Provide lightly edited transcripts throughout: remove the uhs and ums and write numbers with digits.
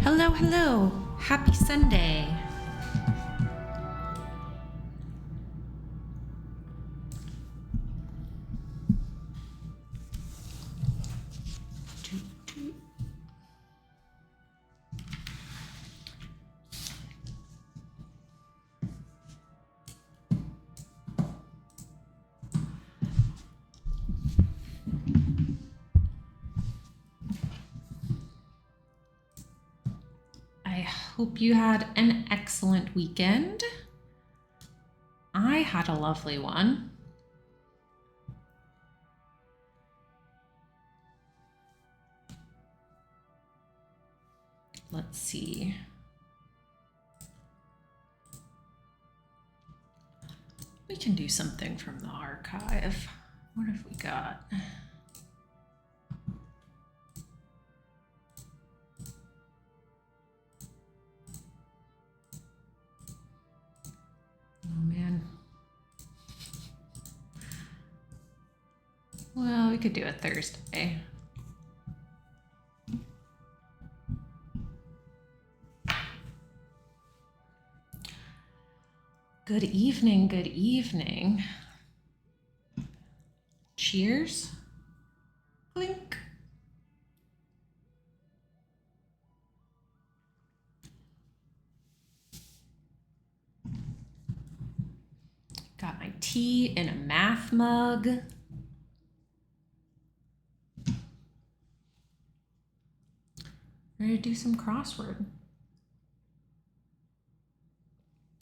Hello, hello. Happy Sunday. I hope you had an excellent weekend. I had a lovely one. Let's see. We can do something from the archive. What have we got? Oh man. Well, we could do it Thursday. Good evening, good evening. Cheers. Clink. Got my tea in a math mug. Ready to do some crossword.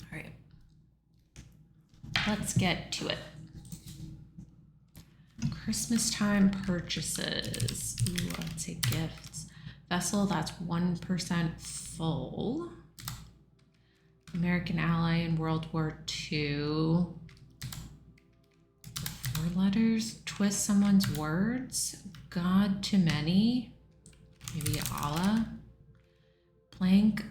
All right. Let's get to it. Christmas time purchases. Ooh, let's say gifts. Vessel, that's 1% full. American ally in World War II. 4 letters. Twist someone's words. God to many. Maybe Allah. Plank.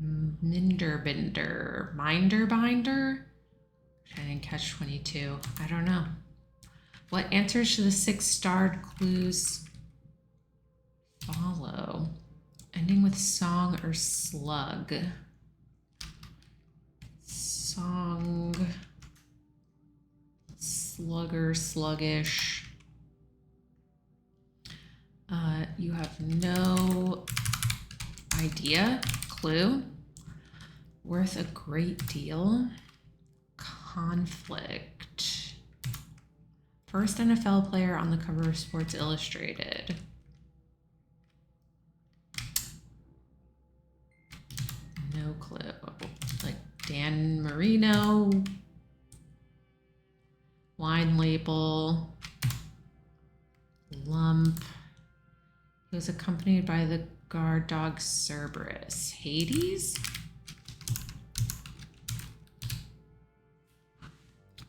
Minderbinder. Minderbinder. I didn't catch 22. I don't know. What answers to the 6 starred clues follow? Ending with song or slug? Song. Slugger, sluggish. You have no idea. Clue. Worth a great deal. Conflict. First NFL player on the cover of Sports Illustrated. No clue. Like Dan Marino. Wine label. Lump. He was accompanied by the guard dog Cerberus. Hades?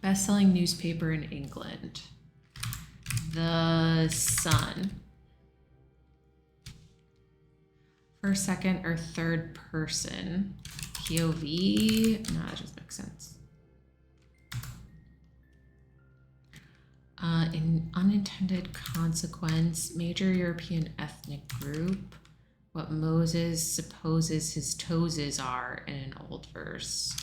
Best-selling newspaper in England. The Sun. First, second, or third person. POV? No, that doesn't make sense. In unintended consequence, major European ethnic group. What Moses supposes his toeses are in an old verse.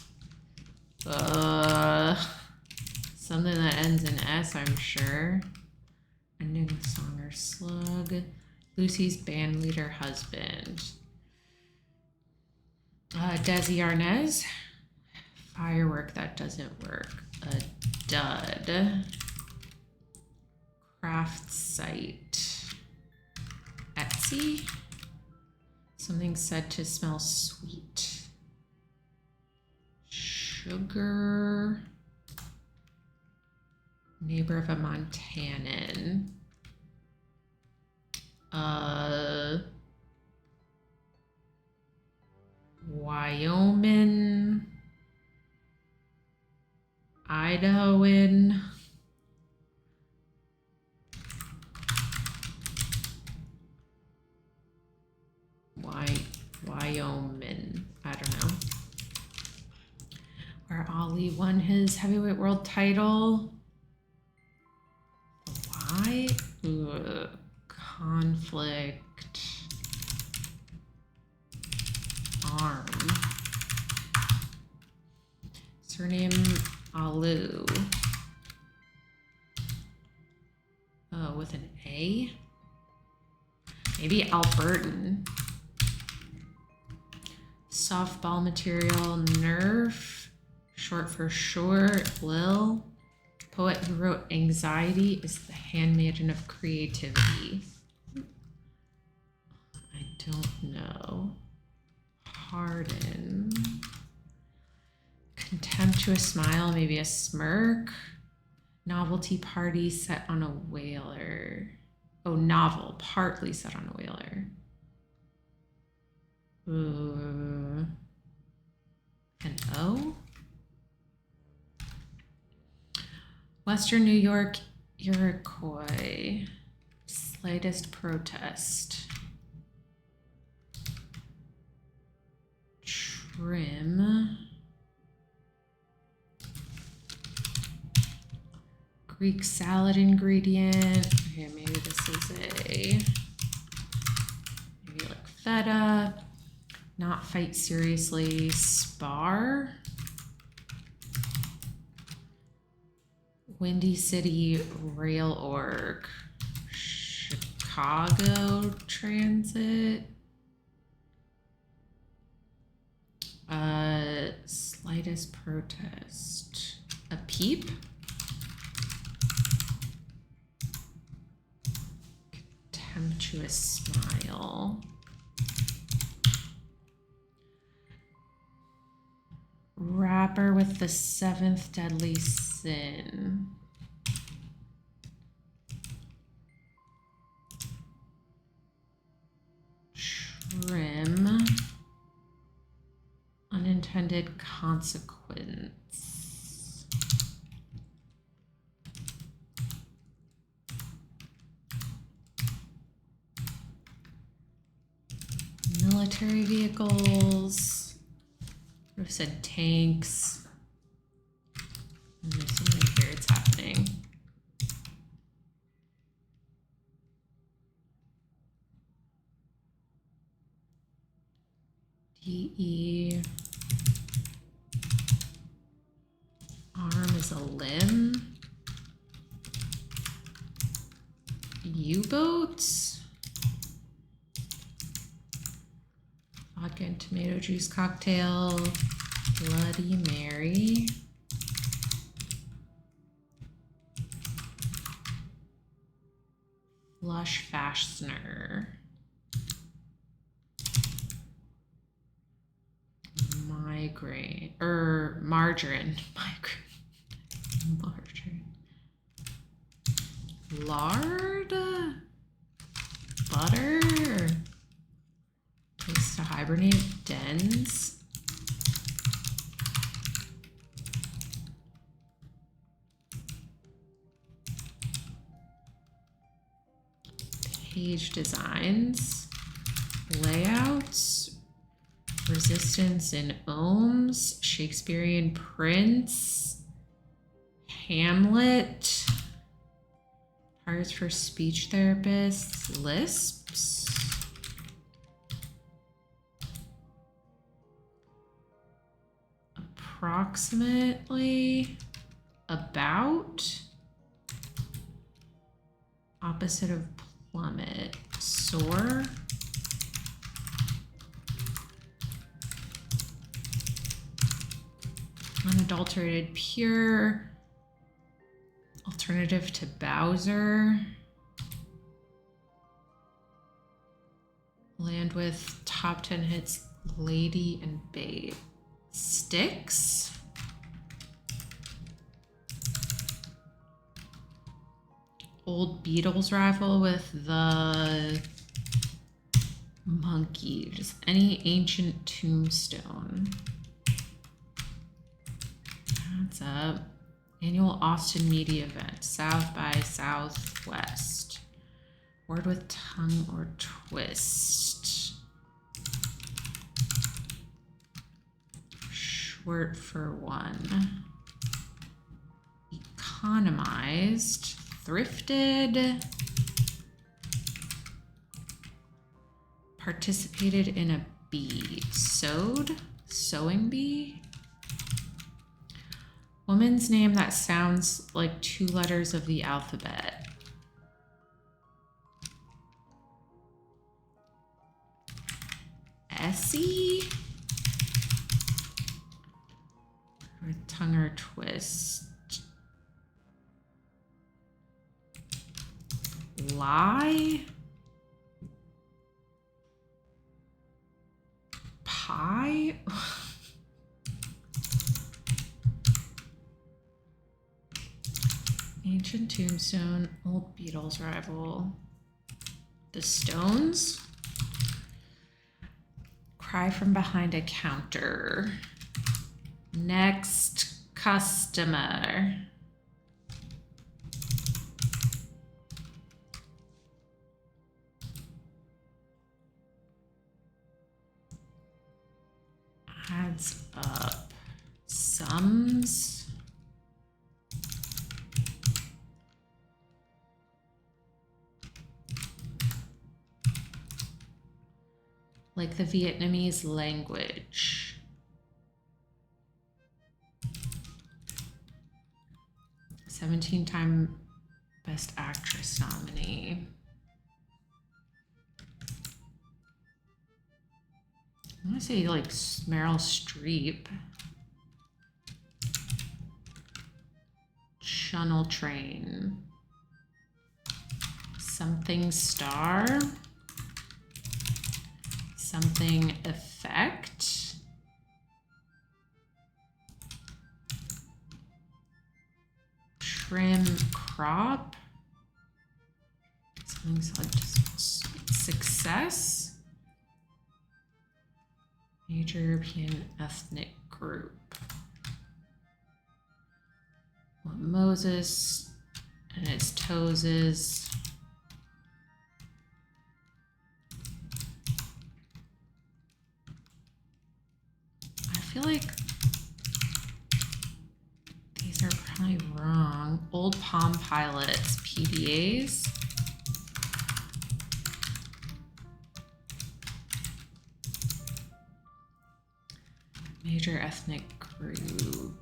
Something that ends in S, I'm sure. Ending with song or slug. Lucy's band leader husband. Desi Arnaz. Firework, that doesn't work. A dud. Craft site. Etsy. Something said to smell sweet. Sugar. Neighbor of a Montanan. Wyoming. Idahoan. Wyoming. I don't know. Where Ali won his heavyweight world title. Why? Conflict. with an A. Maybe Albertan. Softball material, Nerf. Short for short, Lil. Poet who wrote Anxiety is the handmaiden of creativity. I don't know. Harden. Contemptuous smile, maybe a smirk. Novelty party set on a whaler. Oh, novel, partly set on a whaler. An O? Western New York, Iroquois. Slightest protest. Trim. Greek salad ingredient. Okay, maybe this is maybe like feta. Not fight seriously. Spar. Windy City Rail Org. Chicago Transit. Slightest protest. A peep. Contemptuous smile. Rapper with the seventh deadly sin. Trim. Unintended consequence. Military vehicles. Would have said tanks. There's something here, it's happening. DE. Arm is a limb. U-boats. Vodka and tomato juice cocktail. Bloody Mary. Flush fastener. Migraine. Margarine. Margarine. Lard. Butter. Place to hibernate. Dens. Page designs. Layouts. Resistance in ohms. Shakespearean prints. Hamlet. Parts for speech therapists. Lisps. Approximately. About. Opposite of plummet. Soar. Unadulterated pure. Alternative to Bowser. Land with top 10 hits. Lady and Babe. Sticks. Old Beatles rival with the monkey. Just any ancient tombstone. What's up? Annual Austin Media Event. South by Southwest. Word with tongue or twist. Short for one. Economized. Thrifted. Participated in a bee. Sewed. Sewing bee. Woman's name that sounds like two letters of the alphabet. Essie. With tongue or twist. Lie. Pie. Ancient tombstone, old Beatles rival. The Stones. Cry from behind a counter. Next customer. Adds up. Sums. Like the Vietnamese language. Seventeen-time Best Actress nominee. I want to say like Meryl Streep. Channel Train. Something Star. Something Effect. Trim Crop. Something Success. Major European ethnic group. Well, Moses and its toes is. I feel like these are probably wrong. Old Palm Pilots, PDAs. Major ethnic group.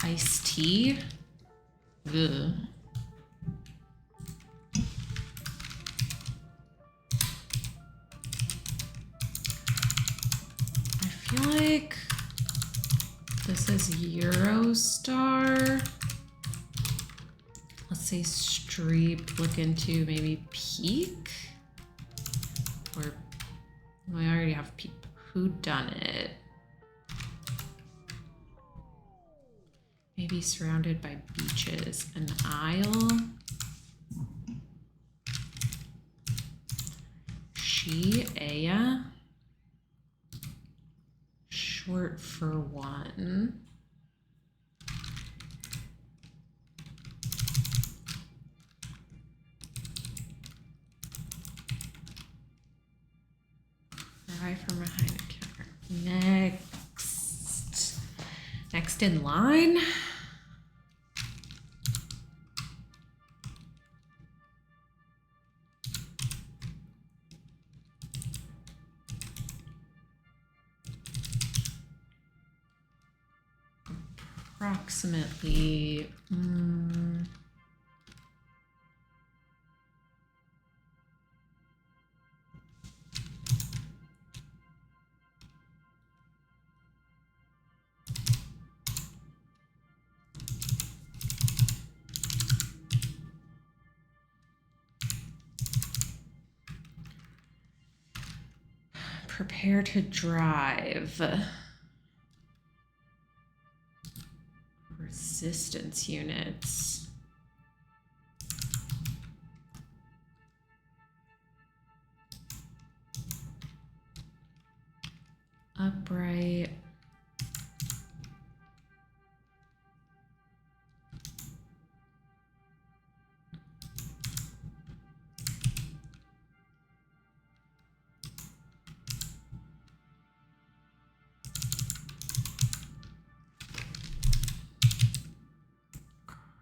Iced tea. Ugh. I feel like this is Eurostar. Let's say Streep. Look into maybe Peak. Or we already have Peak. Who done it? Maybe surrounded by beaches. An isle. She, Aya. Short for one. Cry from behind a counter. Next in line. Approximately. Prepare to drive. Resistance units. Upright.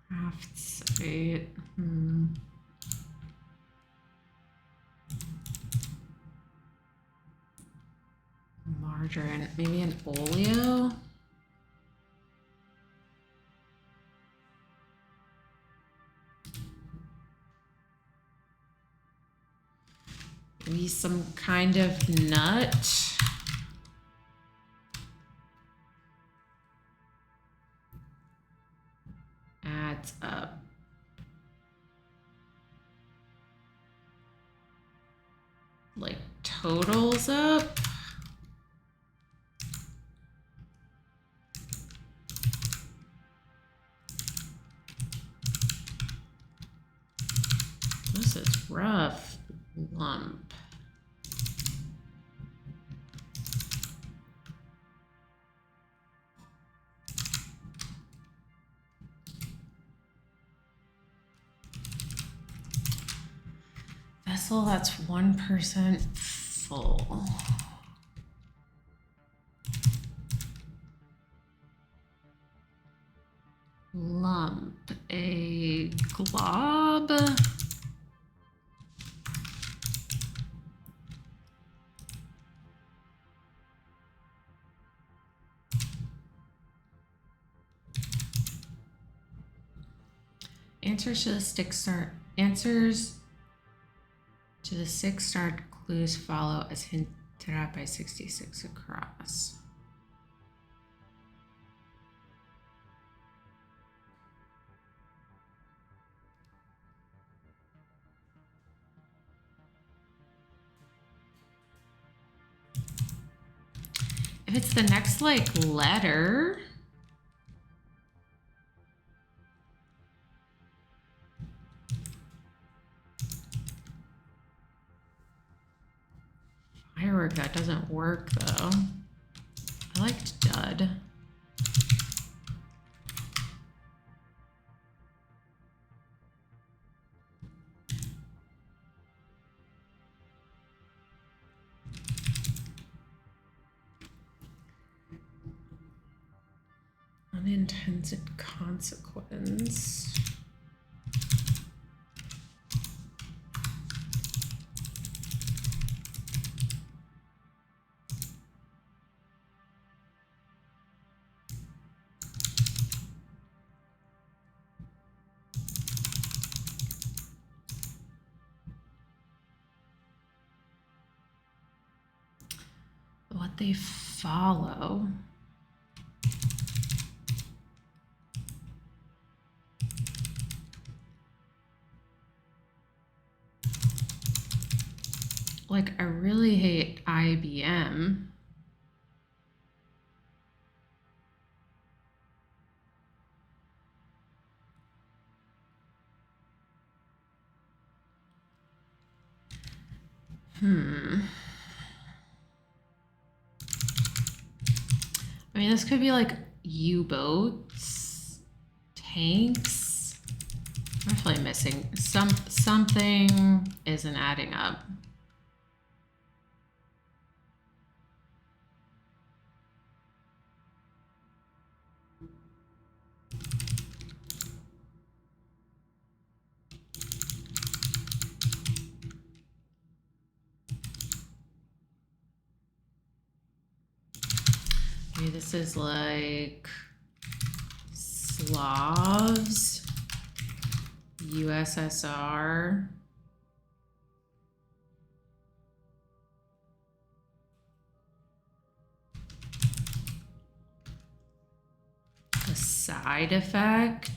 Craftsite. margarine, maybe an oleo. Maybe some kind of nut. Adds up. Like totals up. This is rough. Lump. Vessel that's 1% full. Lump, a glob. Answers to the six-starred clues follow as hinted at by 66 across. If it's the next like letter, firework, that doesn't work though. I liked dud. Unintended consequence. What they follow. Like, I really hate IBM. I mean, this could be like U-boats, tanks. I'm definitely missing something isn't adding up. Maybe this is like Slavs, USSR. A side effect.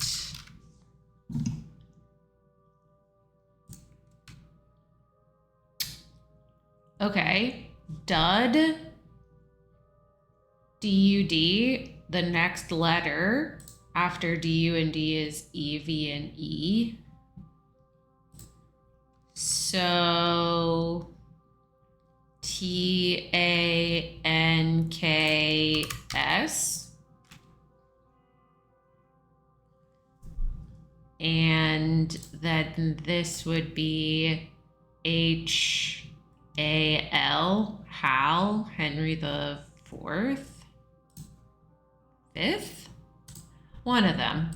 Okay, dud. DUD, the next letter after DU and D is EV and E. So TANKS. And then this would be HAL, Hal, Henry the Fourth. Fifth? One of them.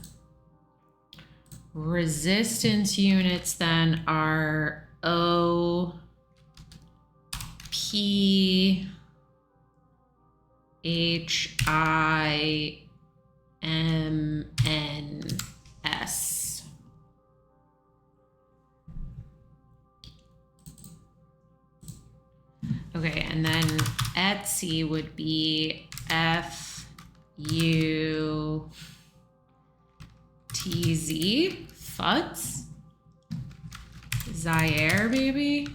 Resistance units then are OP HIMNS. Okay, and then Etsy would be FUTZ. Futz. Zaire, maybe.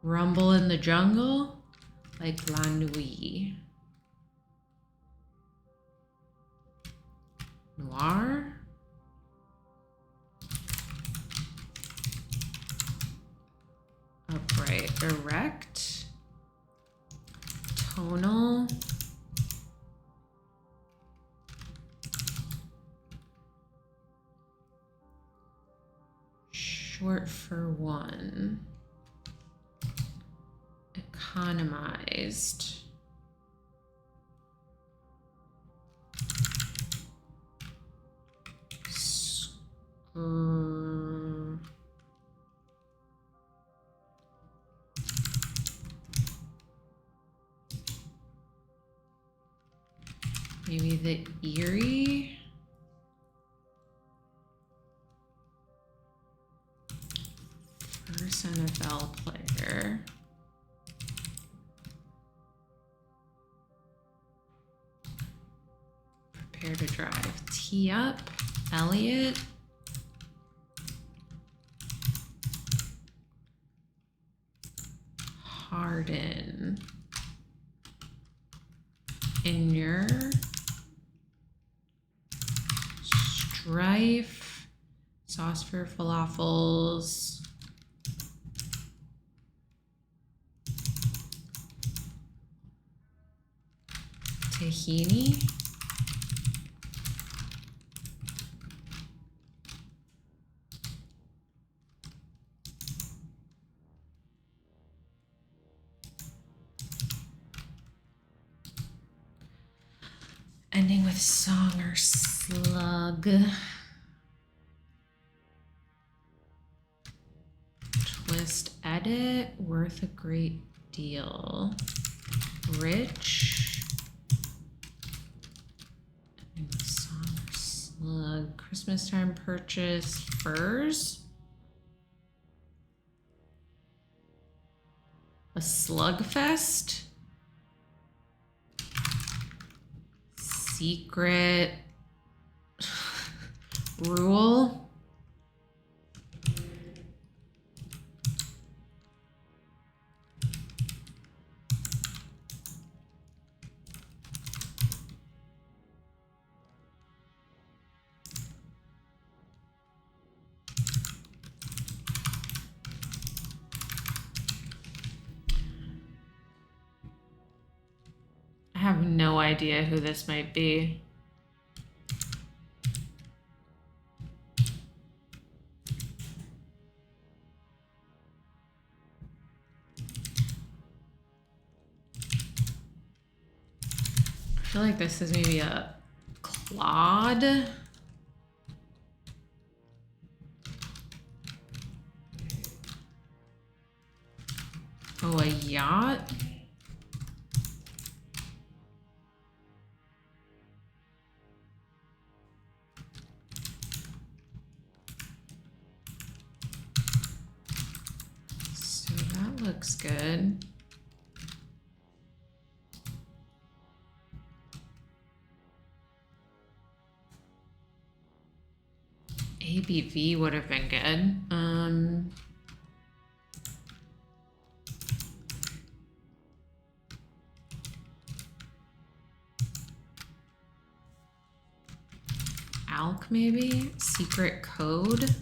Rumble in the jungle, like La Nuit. Noir. Upright, erect. Tonal. Short for one. Economized. Maybe the Erie. First NFL player. Prepare to drive. Tee up. Elliott. Harden. Inure. Strife. Sauce for falafels. Tahini. Ending with song or slug. Twist edit, worth a great deal. Rich. Ending with song or slug. Christmas time purchase. Furs. A slugfest. Secret rule. I have no idea who this might be. I feel like this is maybe a Claude. Oh, a yacht. So that looks good. ABV would have been good. Alk maybe? Secret code?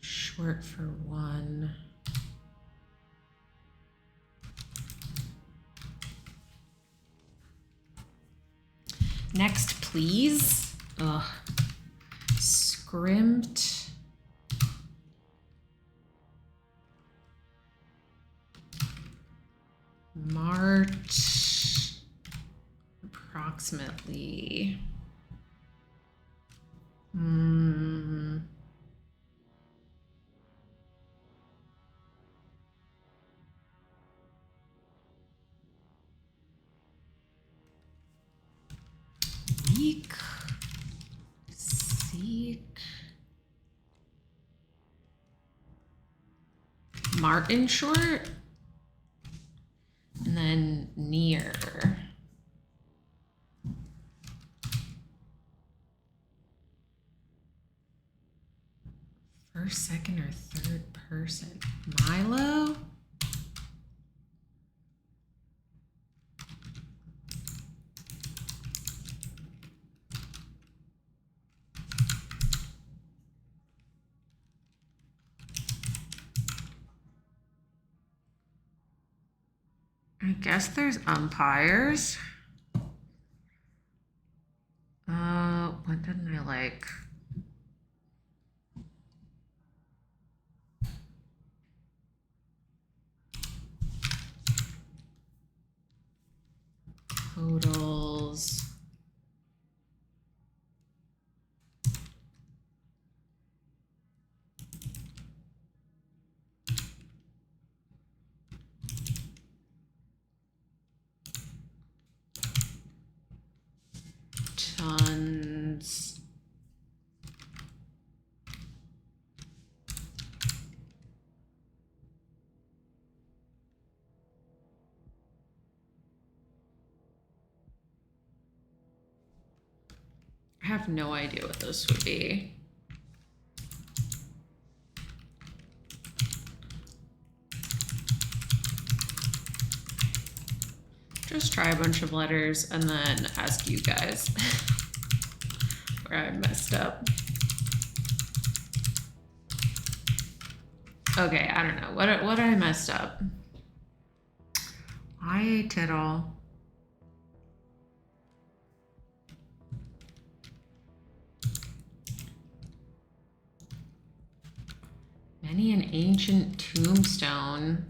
Short for one. Next, please. Ugh. Scrimped. March. Approximately. Martin short. And then near. First, second, or third person. Milo? I guess there's umpires. What didn't I like? Totals. Tons. I have no idea what this would be. Just try a bunch of letters and then ask you guys where I messed up. Okay, I don't know. What I messed up? I tittle. Many an ancient tombstone.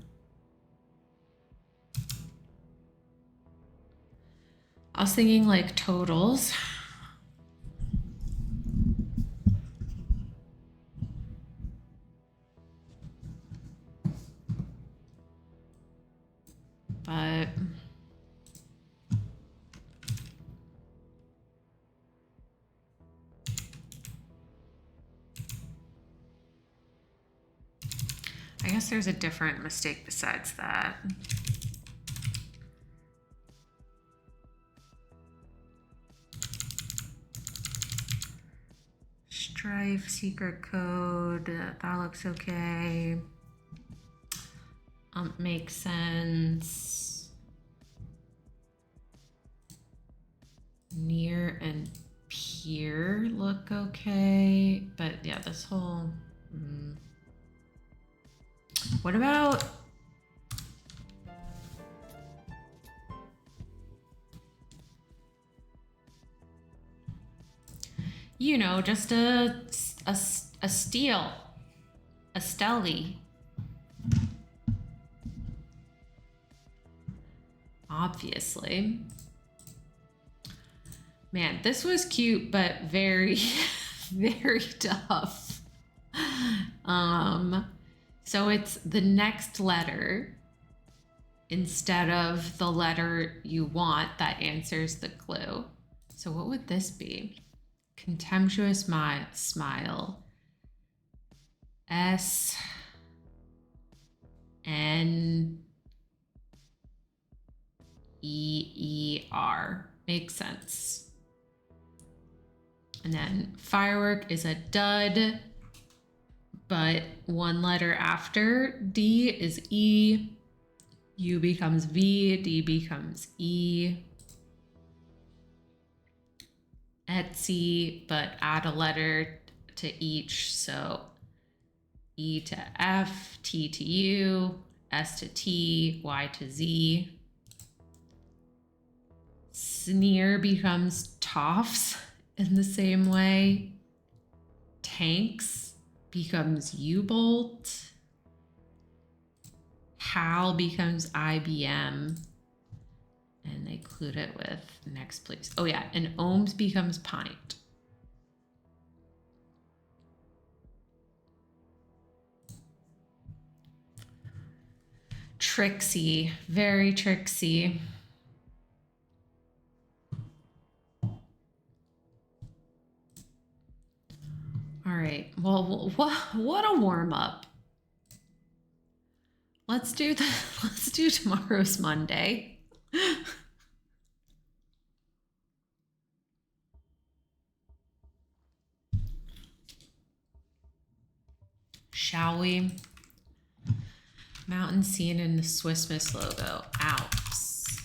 I was thinking like totals. But I guess there's a different mistake besides that. Strife, secret code, that looks okay. Makes sense. Near and peer look okay, but yeah, this whole, what about you know, just a steal, a stelly. Obviously. Man, this was cute, but very, very tough. So it's the next letter instead of the letter you want that answers the clue. So what would this be? Contemptuous smile. S N E-E-R. Makes sense. And then firework is a dud, but one letter after D is E. U becomes V, D becomes E. Etsy, but add a letter to each. So E to F, T to U, S to T, Y to Z. Sneer becomes toffs in the same way. Tanks becomes U-bolt. HAL becomes IBM. And they clued it with next, please. Oh yeah, and ohms becomes pint. Tricksy, very tricksy. All right, well, what a warm up. Let's do tomorrow's Monday. Shall we? Mountain scene in the Swiss Miss logo. Alps.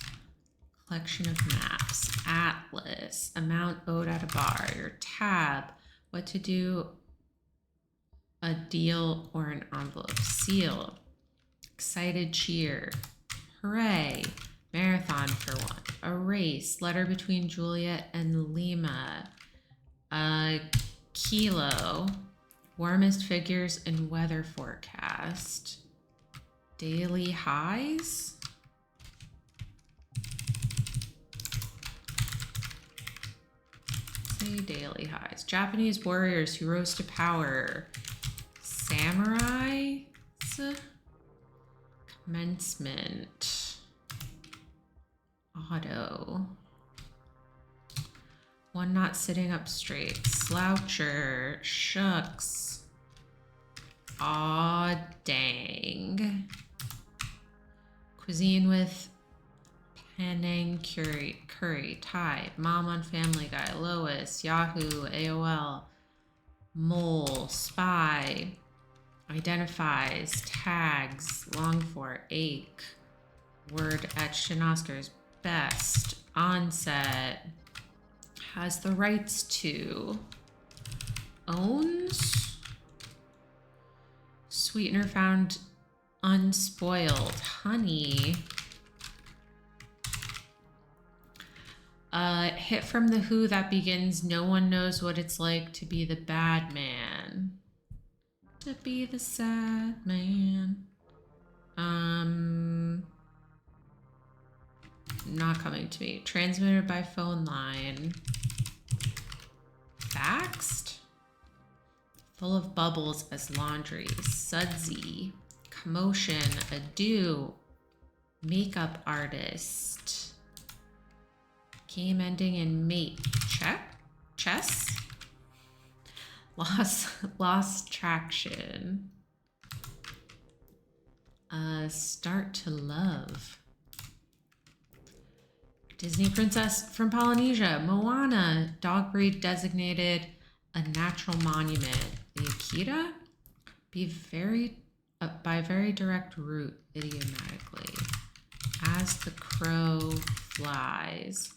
Collection of maps. Atlas. Amount owed at a bar. Your tab. What to do. A deal or an envelope. Seal. Excited cheer. Hooray. Marathon for one. A race. Letter between Juliet and Lima. A kilo. Warmest figures in weather forecast. Daily highs. Say daily highs. Japanese warriors who rose to power. Samurai. Commencement. Auto. One not sitting up straight. Sloucher. Shucks. Aw, dang. Cuisine with Penang curry. Thai. Mom on Family Guy. Lois. Yahoo. AOL. Mole. Spy. Identifies. Tags. Long for. Ache. Word etched in Oscars. Best. Onset. Has the rights to. Owns. Sweetener found unspoiled. Honey. Hit from the Who that begins. No one knows what it's like to be the bad man. To be the sad man. Not coming to me. Transmitted by phone line. Faxed. Full of bubbles as laundry. Sudsy. Commotion. Ado. Makeup artist. Game ending in mate. Check. Chess. Lost traction. Start to love. Disney princess from Polynesia. Moana. Dog breed designated a natural monument. The Akita. By very direct route, idiomatically. As the crow flies.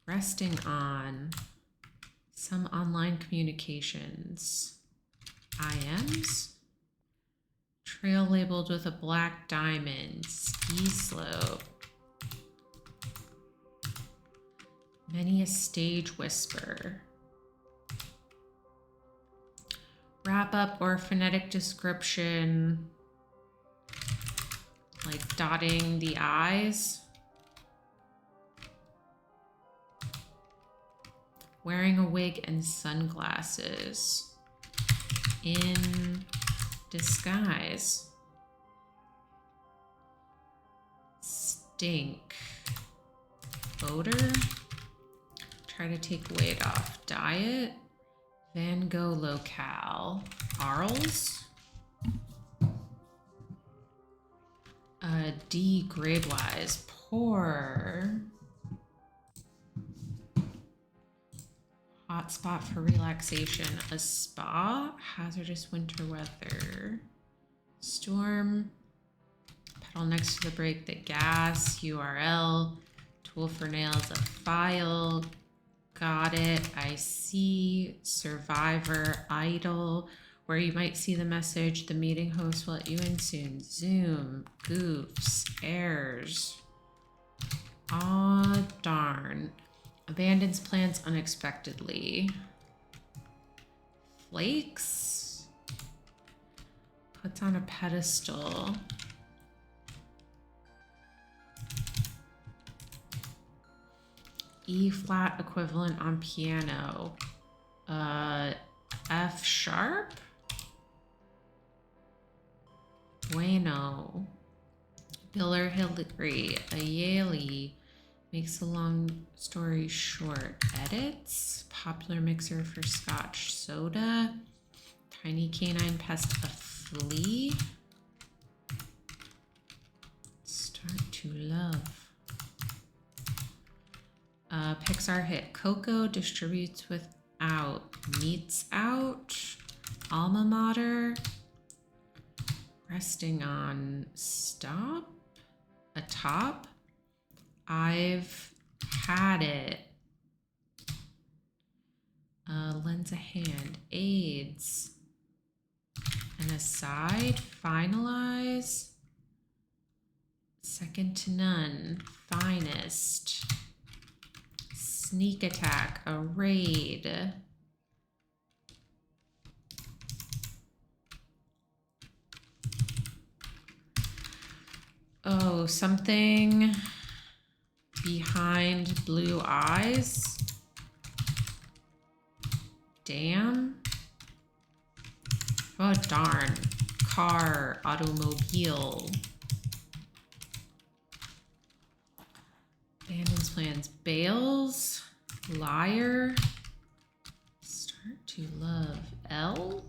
Resting on. Some online communications. IMs. Trail labeled with a black diamond. Ski slope. Many a stage whisper. Wrap up or phonetic description. Like dotting the I's. Wearing a wig and sunglasses. In disguise. Stink. Odor. Try to take weight off. Diet. Van Gogh locale. Arles. D grade-wise. Poor. Hotspot for relaxation. A spa. Hazardous winter weather. Storm. Pedal next to the brake. The gas. URL. Tool for nails. A file. Got it. I see. Survivor. Idle. Where you might see the message. The meeting host will let you in soon. Zoom. Goofs. Errors. Aw, darn. Abandons plans unexpectedly. Flakes. Puts on a pedestal. E flat equivalent on piano. F sharp. Bueno. Biller Hillary. A Yaley. Makes a long story short. Edits. Popular mixer for scotch soda. Tiny canine pest a flea. to love. Pixar hit Coco distributes without. Meets out. Alma mater. Resting on stop. Atop. I've had it. Lends a hand. AIDS. An aside. Finalize. Second to none. Finest. Sneak attack. A raid. Oh, something behind blue eyes. Damn. Oh, darn. Car, automobile. Abandons plans. Bales. Liar. Start to love. L.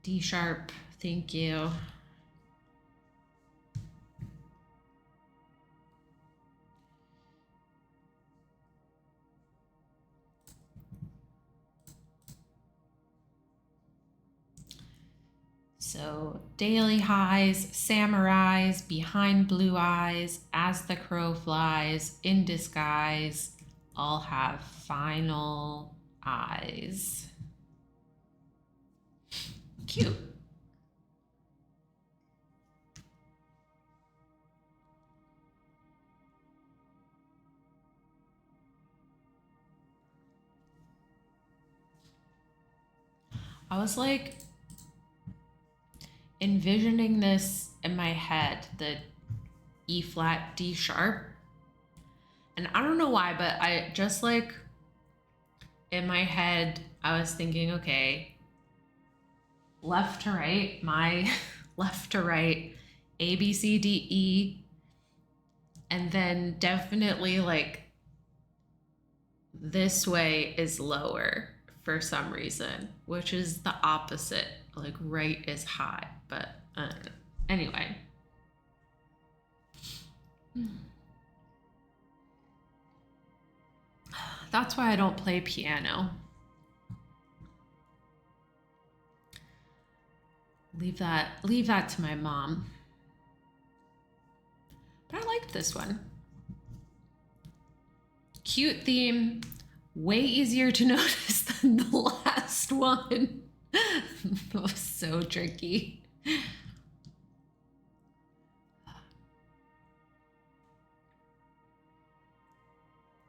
D sharp. Thank you. So daily highs, samurais, behind blue eyes, as the crow flies, in disguise, all have final eyes. Cute. I was like envisioning this in my head, the E flat, D sharp. And I don't know why, but I just like in my head, I was thinking, okay, left to right, my left to right, A, B, C, D, E. And then definitely like this way is lower for some reason, which is the opposite. Like right is high, but anyway. That's why I don't play piano. Leave that to my mom. But I liked this one. Cute theme, way easier to notice than the last one. That was so tricky.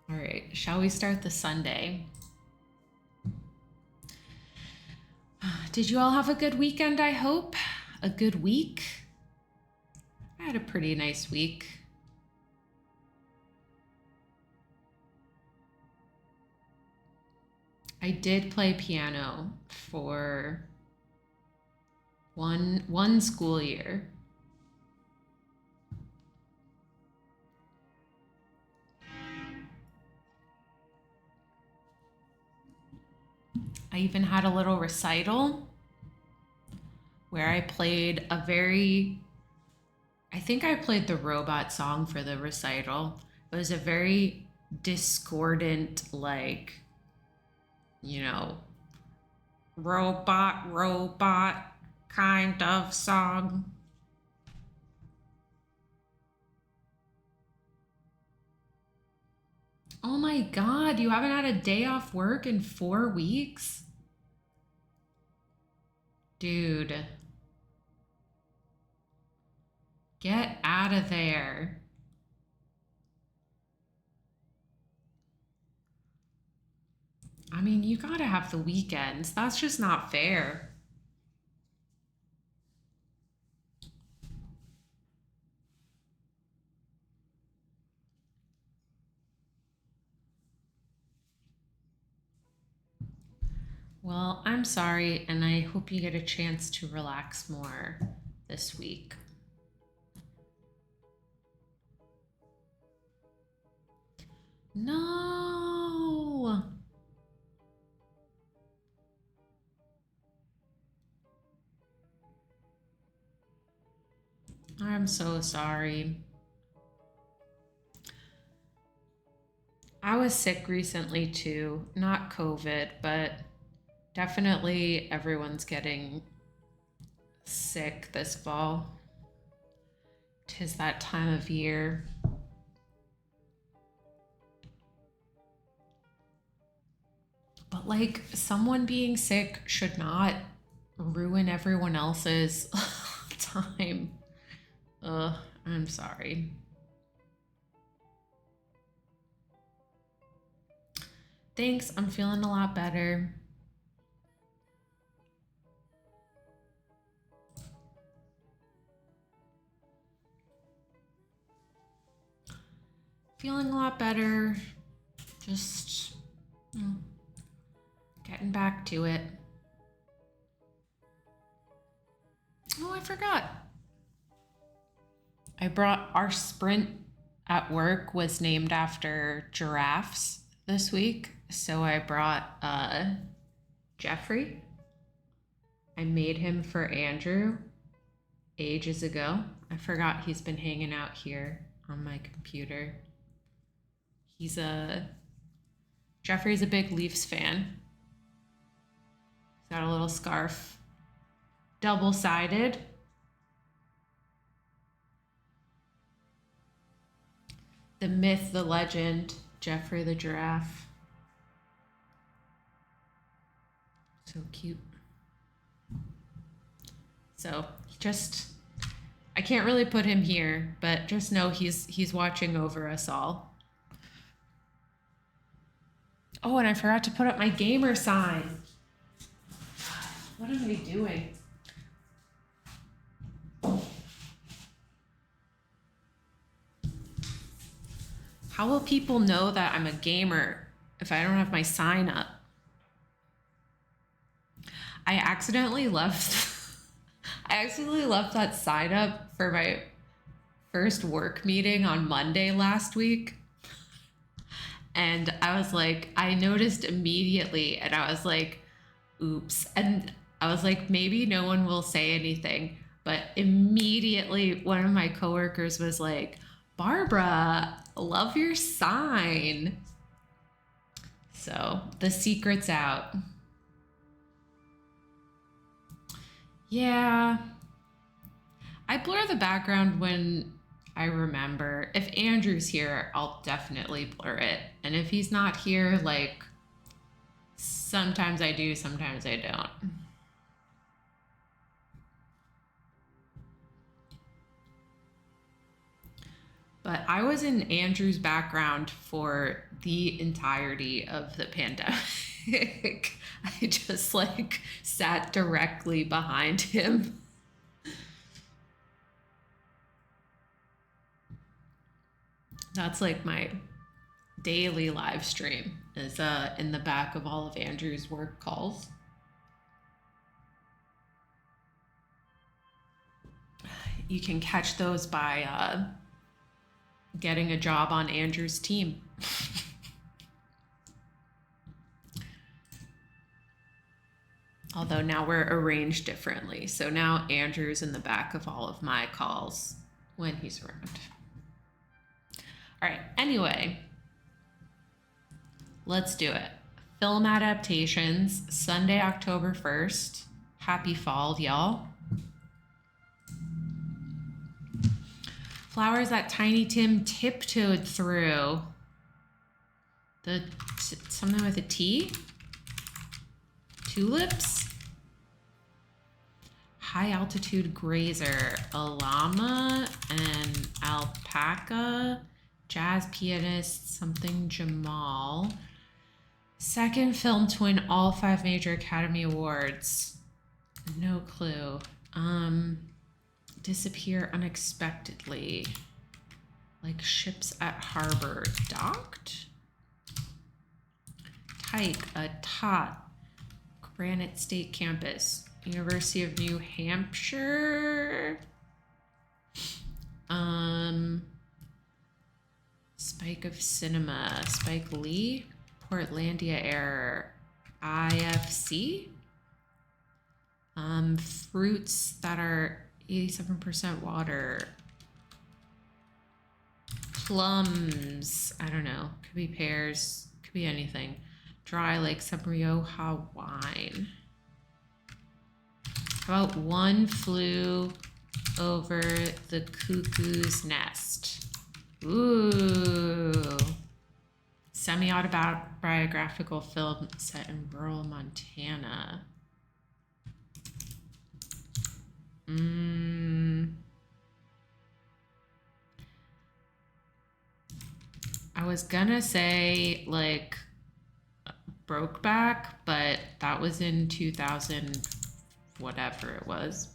All right, shall we start the Sunday? Did you all have a good weekend, I hope? A good week? I had a pretty nice week. I did play piano for one school year. I even had a little recital where I played I think I played the robot song for the recital. It was a very discordant, like, you know, robot kind of song. Oh my God, you haven't had a day off work in 4 weeks? Dude. Get out of there. I mean, you gotta have the weekends. That's just not fair. Well, I'm sorry, and I hope you get a chance to relax more this week. No. I'm so sorry. I was sick recently too. Not COVID, but definitely everyone's getting sick this fall. 'Tis that time of year. But like, someone being sick should not ruin everyone else's time. Ugh, I'm sorry. Thanks, I'm feeling a lot better. Feeling a lot better. Just getting back to it. Oh, I forgot. I brought our sprint at work was named after giraffes this week. So I brought Jeffrey. I made him for Andrew ages ago. I forgot he's been hanging out here on my computer. Jeffrey's a big Leafs fan. He's got a little scarf. Double-sided. The myth, the legend, Jeffrey the giraffe. So cute. So I can't really put him here, but just know he's watching over us all. Oh, and I forgot to put up my gamer sign. What am I doing? How will people know that I'm a gamer if I don't have my sign up? I accidentally left that sign up for my first work meeting on Monday last week. And I was like, I noticed immediately, and I was like, oops. And I was like, maybe no one will say anything. But immediately one of my coworkers was like, Barbara, love your sign. So the secret's out. Yeah. I blur the background when I remember. If Andrew's here, I'll definitely blur it. And if he's not here, like, sometimes I do, sometimes I don't. But I was in Andrew's background for the entirety of the pandemic. I just like sat directly behind him. That's like my daily live stream is in the back of all of Andrew's work calls. You can catch those by getting a job on Andrew's team. Although now we're arranged differently. So now Andrew's in the back of all of my calls when he's around. All right, anyway, let's do it. Film adaptations, Sunday, October 1st. Happy fall, y'all. Flowers that Tiny Tim tiptoed through. Something with a T? Tulips? High altitude grazer. A llama and alpaca. Jazz pianist, something Jamal. Second film to win all 5 major Academy Awards. No clue. Disappear unexpectedly. Like ships at harbor docked. Tyke, a tot. Granite State Campus. University of New Hampshire. Spike of Cinema. Spike Lee. Portlandia Air. IFC. Fruits that are 87% water. Plums. I don't know. Could be pears. Could be anything. Dry like some Rioja wine. How about one flew over the cuckoo's nest? Ooh. Semi-autobiographical film set in rural Montana. I was gonna say like Brokeback, but that was in 2000, whatever it was.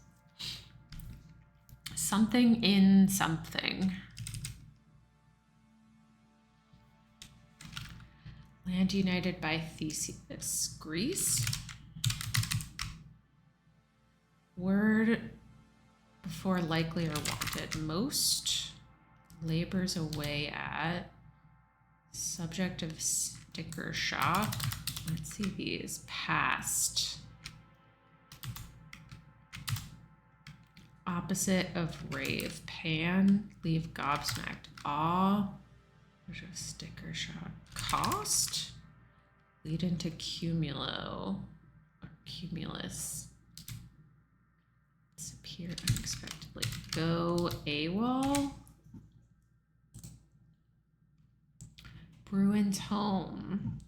Something in something. Land united by Theseus. Greece. Word before likely or wanted. Most. Labors away at. Subject of sticker shock. Let's see these. Past. Opposite of rave. Pan. Leave gobsmacked. Awe. There's a sticker shock. Cost. Lead into cumulo. Or cumulus. Disappear unexpectedly. Go AWOL. Bruin's home.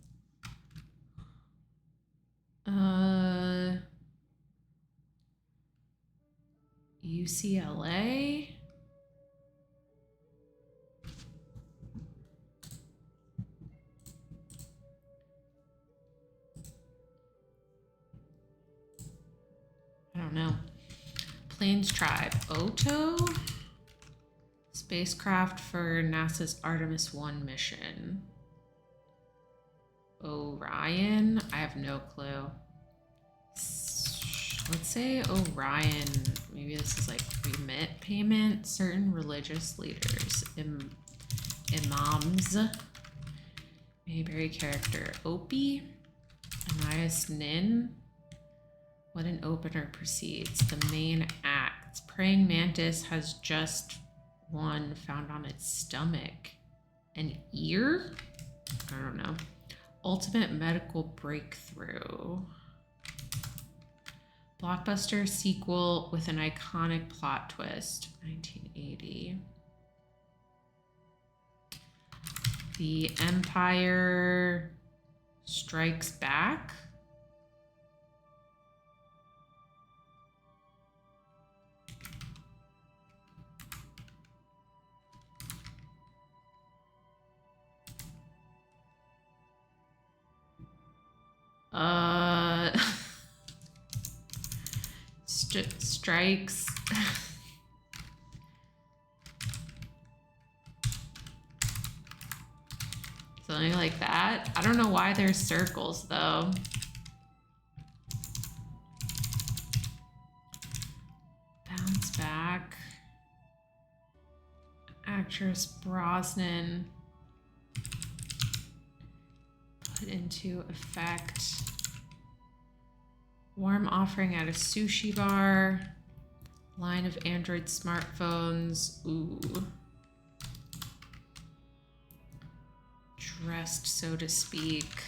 UCLA. I don't know. Plains Tribe. Oto. Spacecraft for NASA's Artemis 1 mission. Orion. I have no clue. Let's say Orion. Maybe this is like remit payment. Certain religious leaders. Imams. Mayberry character. Opie. Anais Nin. What an opener precedes. The main act. Praying mantis has just one found on its stomach. An ear? I don't know. Ultimate medical breakthrough. Blockbuster sequel with an iconic plot twist. 1980. The Empire Strikes Back. Strikes. Something like that. I don't know why there's circles though. Bounce back. Actress Brosnan. Put into effect. Warm offering at a sushi bar. Line of Android smartphones. Ooh. Dressed, so to speak.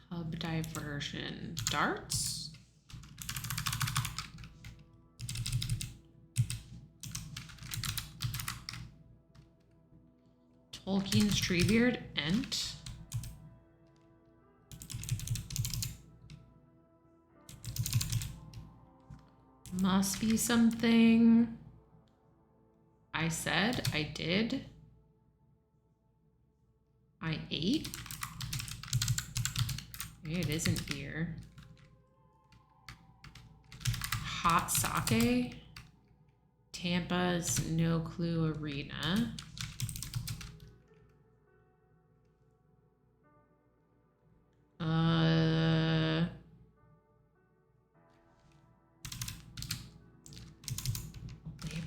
Pub diversion. Darts? Tolkien's Treebeard. Ent. Must be something. I said, I did. I ate. Maybe it isn't here. Hot sake. Tampa's No Clue Arena.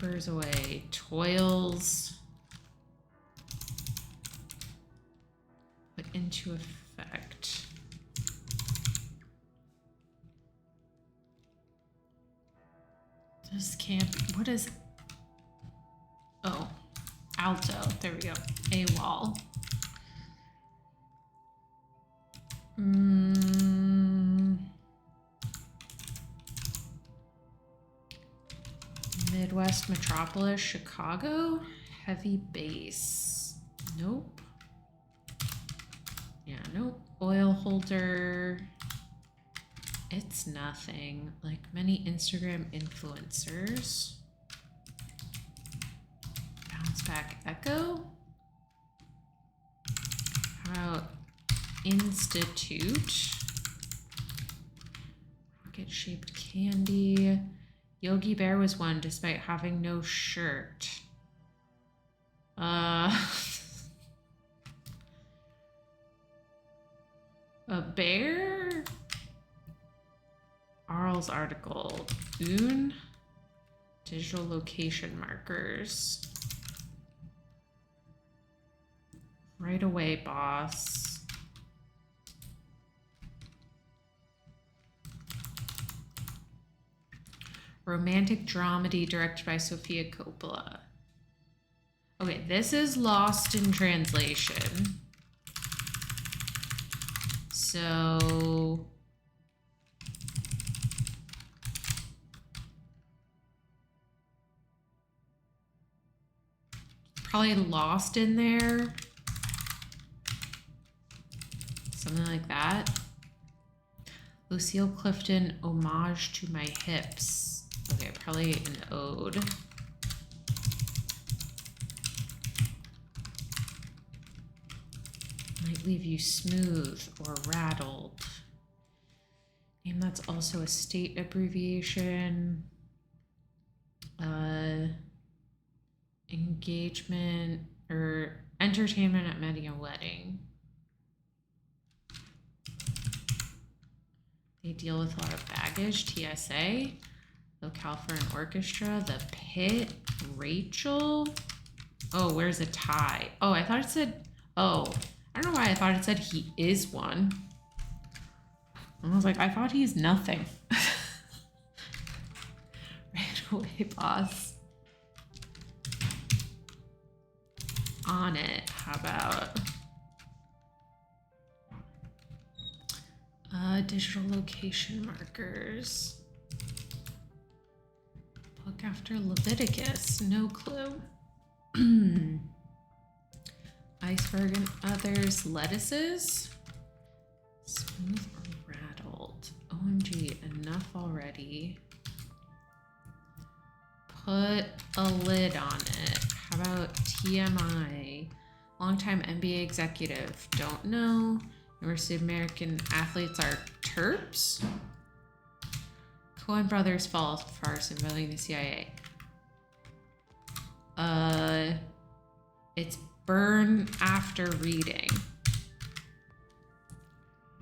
Labors away. Toils. Put into effect. Just Can't, what is, oh, alto, there we go, AWOL. Midwest Metropolis, Chicago, heavy bass, nope. Yeah, nope. Oil holder, it's nothing. Like many Instagram influencers. Bounce back echo. How about Institute? Rocket shaped candy. Yogi Bear was one despite having no shirt. A bear? Arl's article. Boon. Digital location markers. Right away, boss. Romantic dramedy directed by Sofia Coppola. Okay, this is lost in translation. So probably lost in there. Something like that. Lucille Clifton, homage to my hips. Okay, probably an ode. Might leave you smooth or rattled. Name that's also a state abbreviation. Engagement or entertainment at many a wedding. They deal with a lot of baggage. TSA. Locale for an orchestra. The Pit. Rachel. Oh, where's a tie? Oh, I thought it said, oh, I don't know why I thought it said he is one. I was like, I thought he's nothing. Right away, boss. On it. How about digital location markers? Book after Leviticus. No clue. Iceberg and others. Lettuces. Smooth or rattled. OMG, enough already. Put a lid on it. How about TMI? Longtime NBA executive. Don't know. University of American athletes are Terps. Coen Brothers fall farce involving the CIA. It's burn after reading.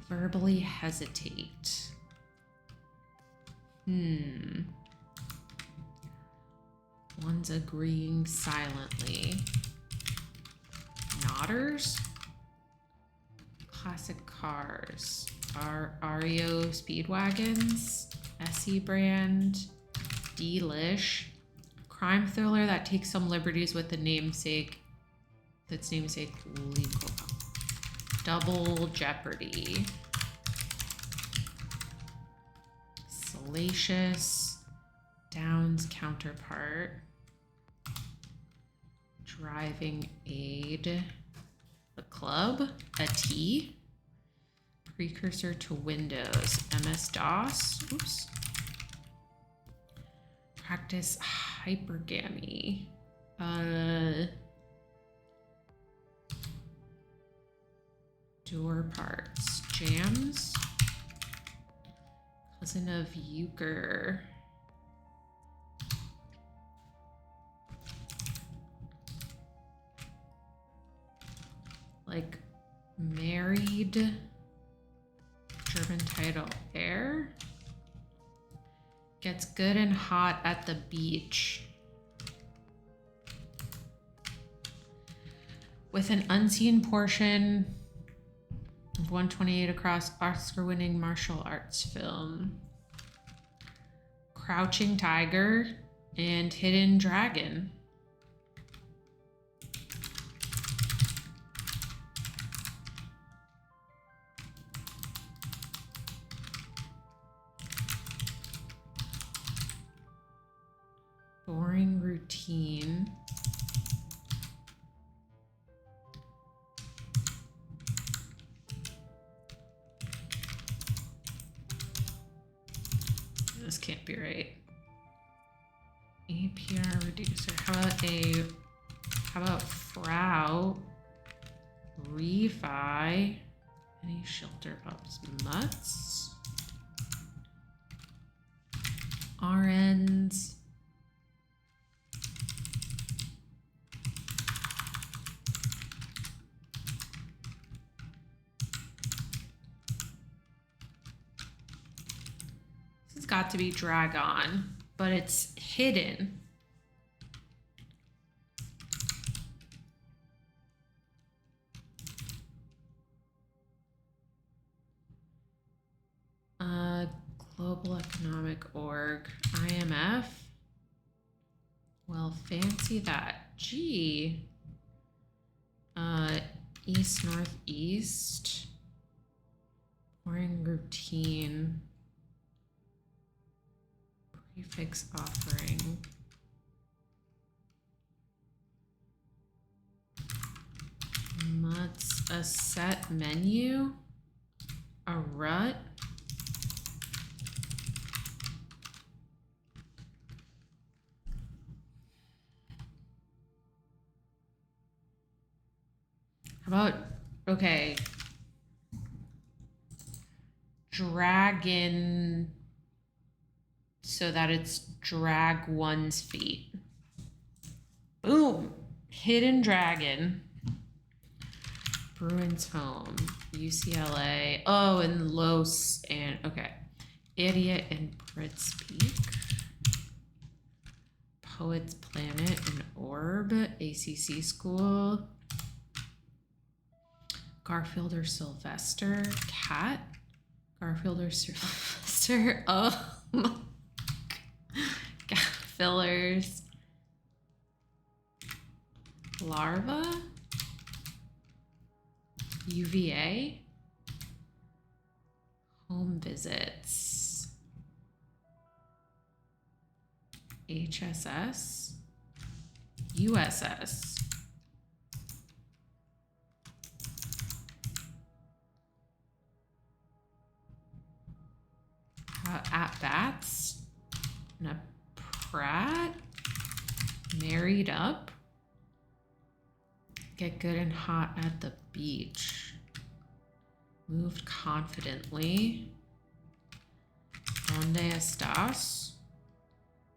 Verbally hesitate. One's agreeing silently. Nodders. Classic cars. REO Speedwagons. SE brand. Delish. Crime thriller that takes some liberties with the namesake. That's namesake legal. Double Jeopardy. Salacious. Downs counterpart. Driving aid. The club. A T. Precursor to Windows. MS-DOS. Oops. Practice hypergamy. Door parts. Jams. Cousin of euchre. Like married. German title. Air. Gets good and hot at the beach. With an unseen portion of 128 across, Oscar-winning martial arts film. Crouching Tiger, And hidden dragon. Boring routine. This can't be right. APR reducer. How about Frau? Refi. Any shelter pups? Mutts. RNs. This has got to be Dragon, but it's hidden. Global Economic Org, IMF. Well, fancy that. G. East, Northeast. Boring routine. Prefix offering. Mutts, a set menu. A rut. About, okay, dragon, so that it's drag one's feet. Boom, hidden dragon. Bruins home, UCLA. Oh, and Los, and okay. Idiot and Pritz Peak. Poets Planet and Orb, ACC school. Garfield or Sylvester, cat. Garfield or Sylvester. Oh, fillers. Larva. UVA. Home visits. HSS. USS. At bats. And a Pratt. Married up. Get good and hot at the beach. Moved confidently. Donde estás?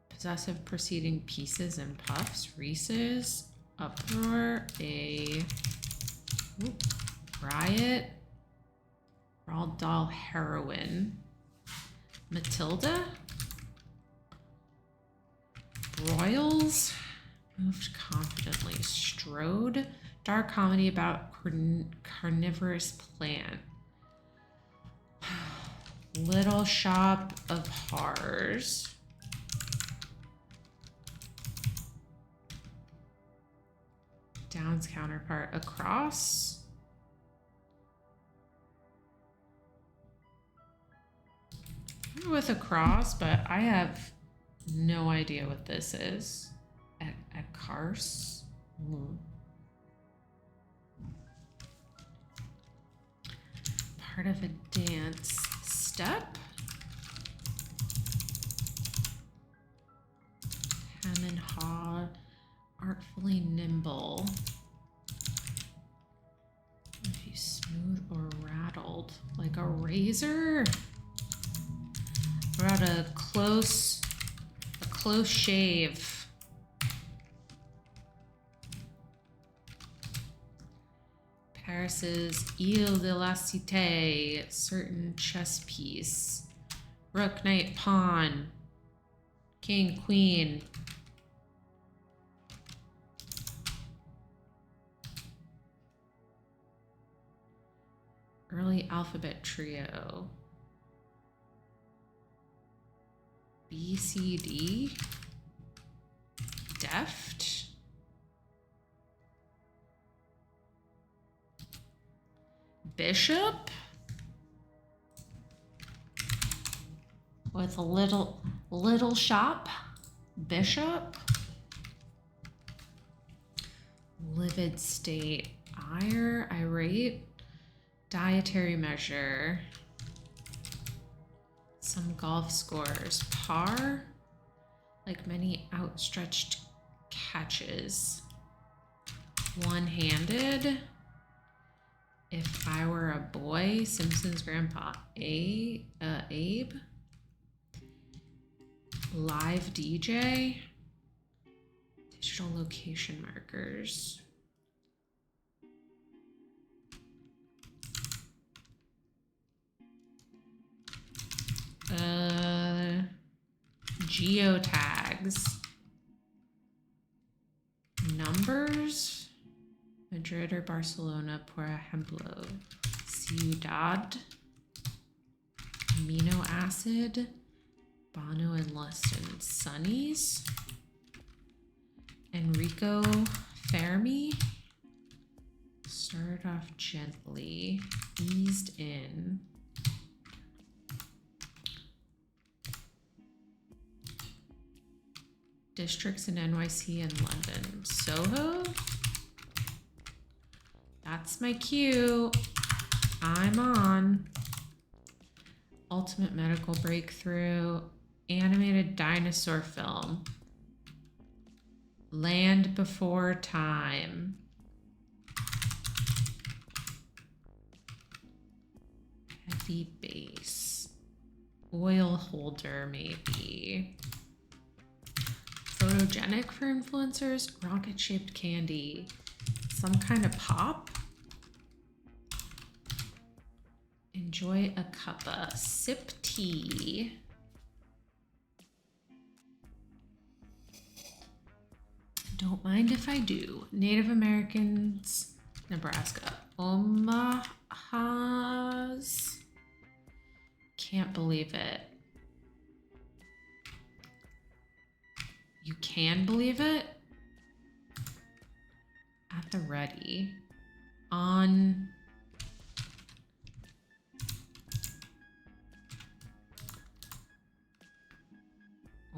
Possessive preceding pieces and puffs. Reese's. Uproar. Riot. Roald Dahl heroine. Matilda. Broyles. Moved confidently. Strode. Dark comedy about carnivorous plant. Little Shop of Horrors. Downs counterpart. Across. I'm with Across, but I have no idea what this is. At Cars. Part of a dance. Step. Hem and haw. Artfully nimble. If you smooth or rattled. Like a razor. We're at a close shave. Paris's Ile de la Cité, certain chess piece. Rook, knight, pawn. King, queen. Early alphabet trio. BCD. deft. Bishop with a little shop. Bishop. Livid state. Ire, irate. Dietary measure. Some golf scores. Par. Like many outstretched catches. One-handed. If I were a boy. Simpson's grandpa. Abe. Live DJ. Digital location markers. Geotags. Numbers. Madrid or Barcelona, por ejemplo. Ciudad. Amino acid. Bono and Lustin. Sunnies. Enrico Fermi. Started off gently. Eased in. Districts in NYC and London. Soho. That's my cue. I'm on. Ultimate medical breakthrough. Animated dinosaur film. Land Before Time. Heavy base. Oil holder, maybe. Photogenic for influencers. Rocket-shaped candy. Some kind of pop. Enjoy a cuppa. Sip tea. Don't mind if I do. Native Americans, Nebraska. Omaha's. Can't believe it. You can believe it? At the ready. On.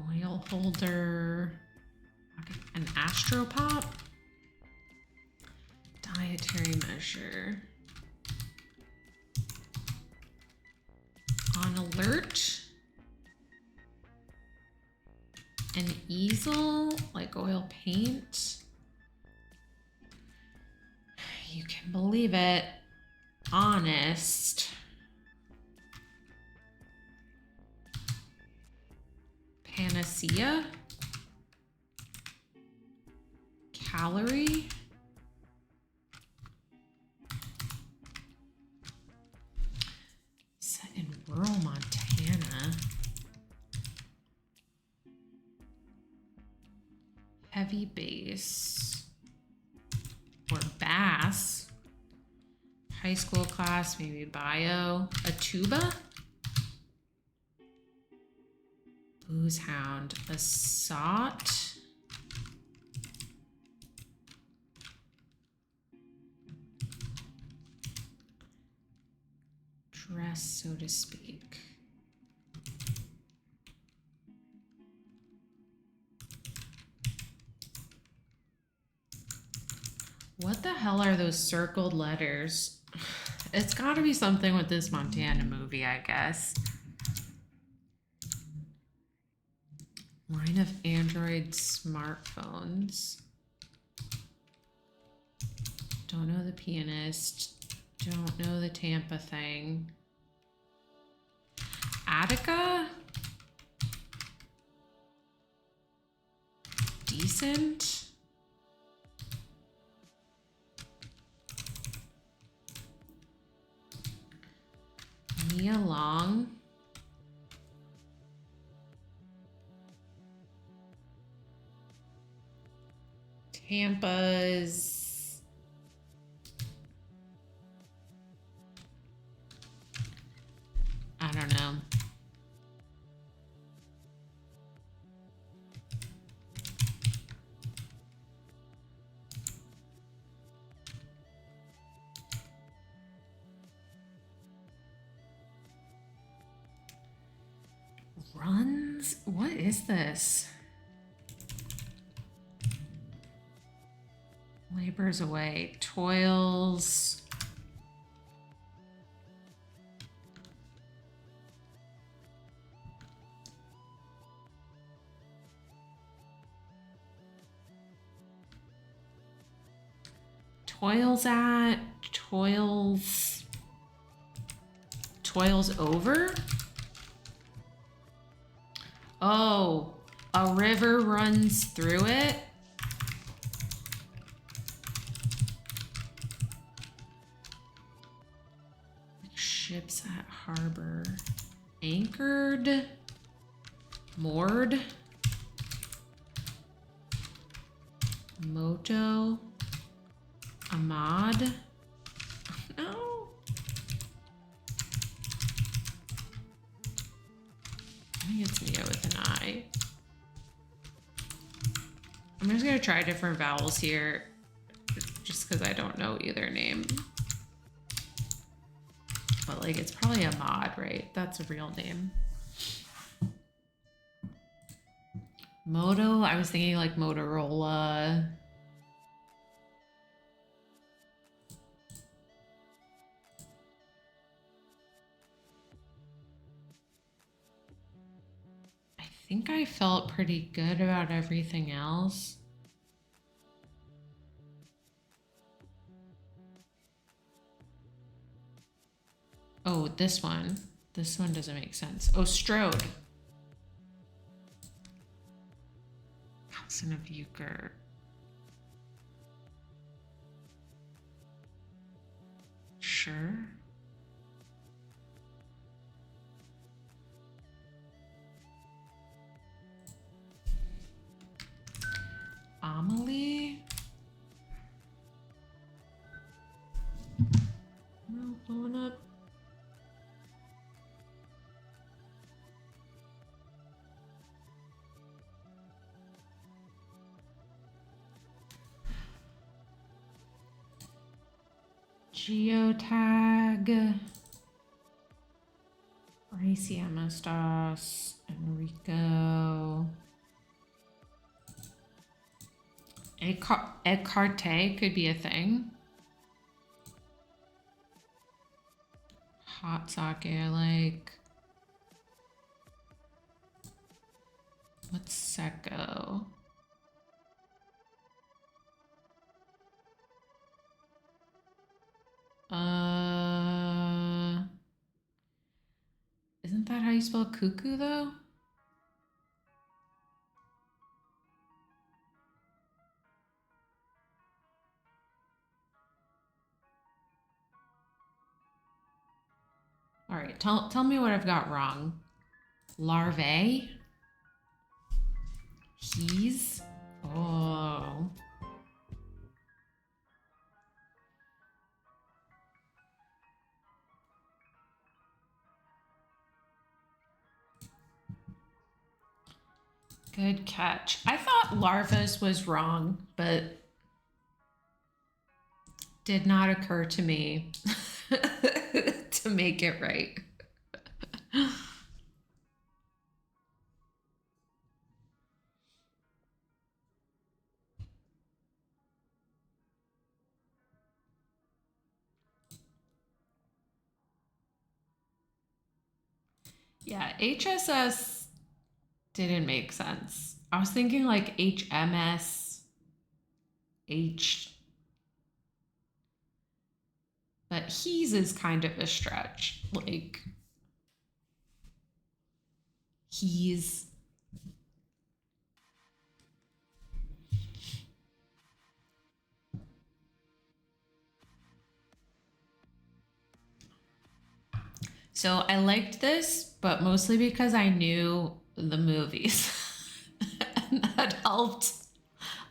Oil holder. An astropop. Dietary measure. On alert. An easel, like oil paint. You can believe it. Honest. Panacea. Calorie. Set in rural Montana. Heavy base. Or bass. High school class, maybe bio. A tuba. Booze hound. A sot. Dress, so to speak. What the hell are those circled letters? It's got to be something with this Montana movie, I guess. Line of Android smartphones. Don't know the pianist. Don't know the Tampa thing. Attica? Decent? Mia Long? Tampa's... I don't know. Runs? What is this? Labors away. Toils. Toils at. Toils. Toils over? Oh, a river runs through it. Ships at harbor. Anchored. Moored. Moto. Ahmad. No. I think it's Neo with an I. I'm just gonna try different vowels here just because I don't know either name. But like, it's probably Ahmad, right? That's a real name. Moto, I was thinking like Motorola. I think I felt pretty good about everything else. Oh, this one. This one doesn't make sense. Oh, Strode. Cousin of Euchre. Sure. Amelie? No, blowing up. Geotag. Racy Amastas. Enrico. Ecarte could be a thing. Hot sake I like. What's Secco? Isn't that how you spell cuckoo though? All right, tell me what I've got wrong. Larvae? He's? Oh. Good catch. I thought larvas was wrong, but did not occur to me to make it right. Yeah, HSS didn't make sense. I was thinking like HMS, but he's is kind of a stretch. Like, he's. So I liked this, but mostly because I knew the movies. And that helped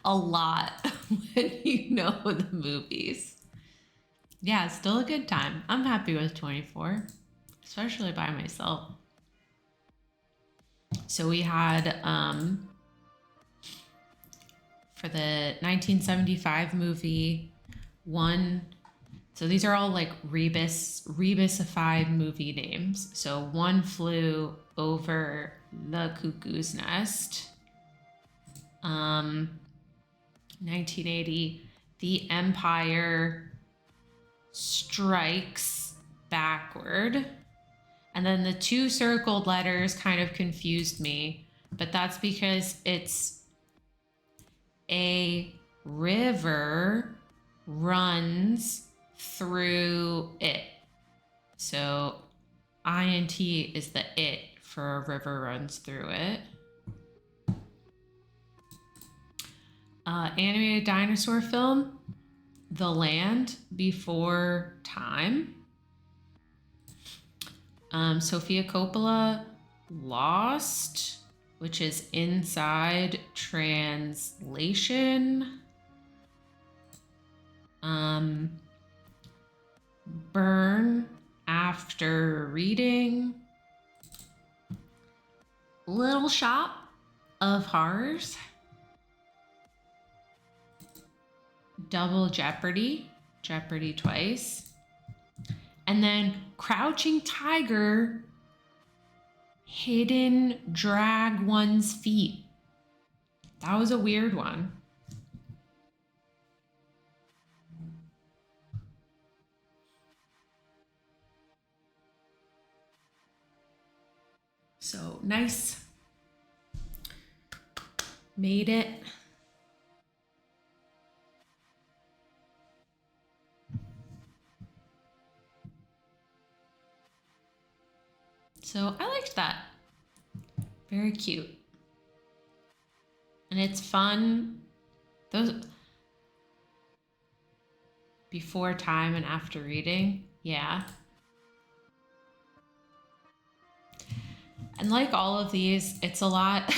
a lot when you know the movies. Yeah, it's still a good time. I'm happy with 24, especially by myself. So we had for the 1975 movie, one. So these are all like Rebusified movie names. So One Flew Over The Cuckoo's Nest. 1980, The Empire Strikes Backward. And then the two circled letters kind of confused me, but that's because it's a river runs through it. So INT is the it for a river runs through it. Animated dinosaur film, The Land Before Time. Sofia Coppola, Lost, which is Inside Translation. Burn After Reading. Little Shop of Horrors. Double Jeopardy, Jeopardy twice. And then Crouching Tiger, Hidden Drag One's Feet. That was a weird one. So nice. Made it. So I liked that. Very cute. And it's fun. Those before time and after reading. Yeah. And like all of these, it's a lot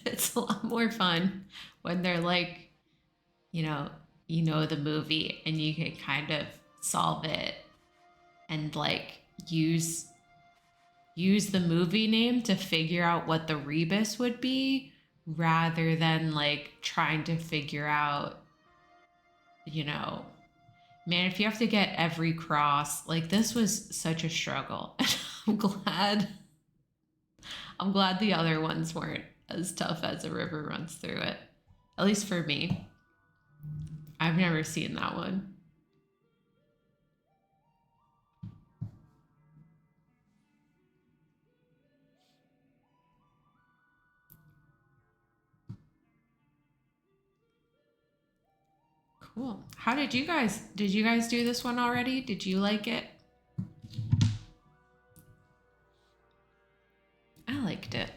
it's a lot more fun when they're like, you know the movie and you can kind of solve it and like use the movie name to figure out what the rebus would be rather than like trying to figure out, man, if you have to get every cross, like this was such a struggle. I'm glad the other ones weren't as tough as A River Runs Through It. At least for me. I've never seen that one. Cool. How did you guys do this one already? Did you like it? I liked it.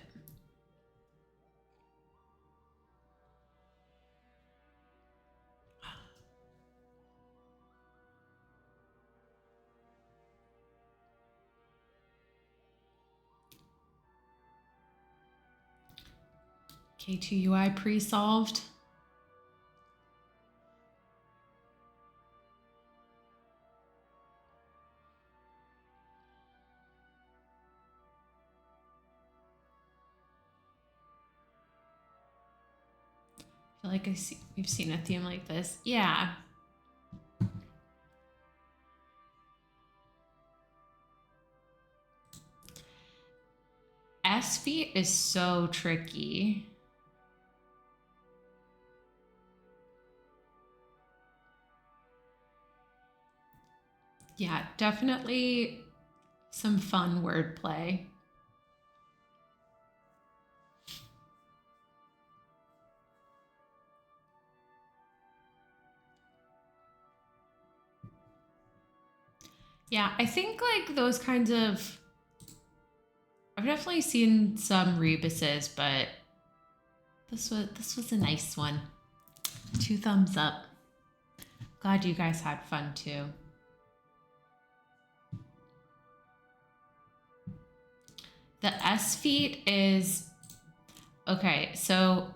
K2UI pre-solved. I feel like we've seen a theme like this. Yeah. S feet is so tricky. Yeah, definitely some fun wordplay. Yeah, I think like those kinds of, I've definitely seen some rebuses, but this was a nice one. 2 thumbs up. Glad you guys had fun too. The S feet is, okay, so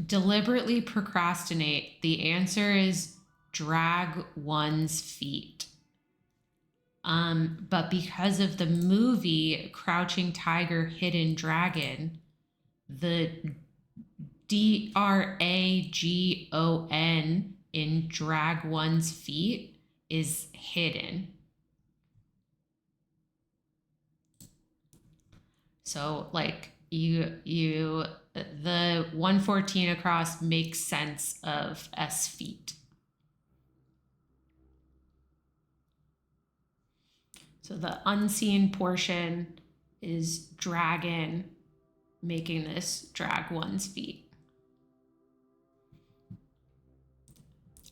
deliberately procrastinate. The answer is drag one's feet. But because of the movie Crouching Tiger, Hidden Dragon, the DRAGON in drag one's feet is hidden. So like the 114 across makes sense of S feet. So the unseen portion is dragon, making this drag one's feet.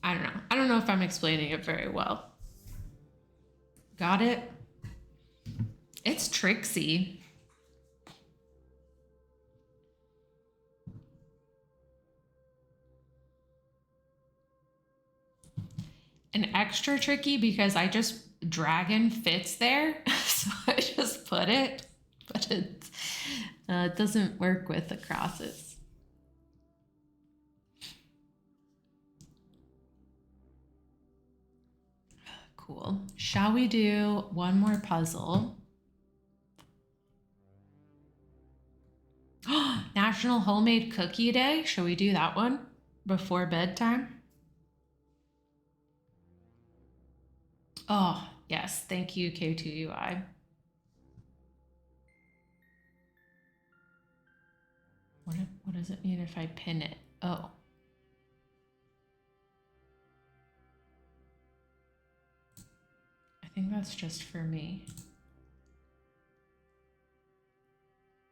I don't know. I don't know if I'm explaining it very well. Got it? It's tricksy. And extra tricky because I just dragon fits there, so I just put it, but it doesn't work with the crosses. Cool. Shall we do one more puzzle? National Homemade Cookie Day. Shall we do that one before bedtime? Oh, yes. Thank you, K2UI. What does it mean if I pin it? Oh. I think that's just for me.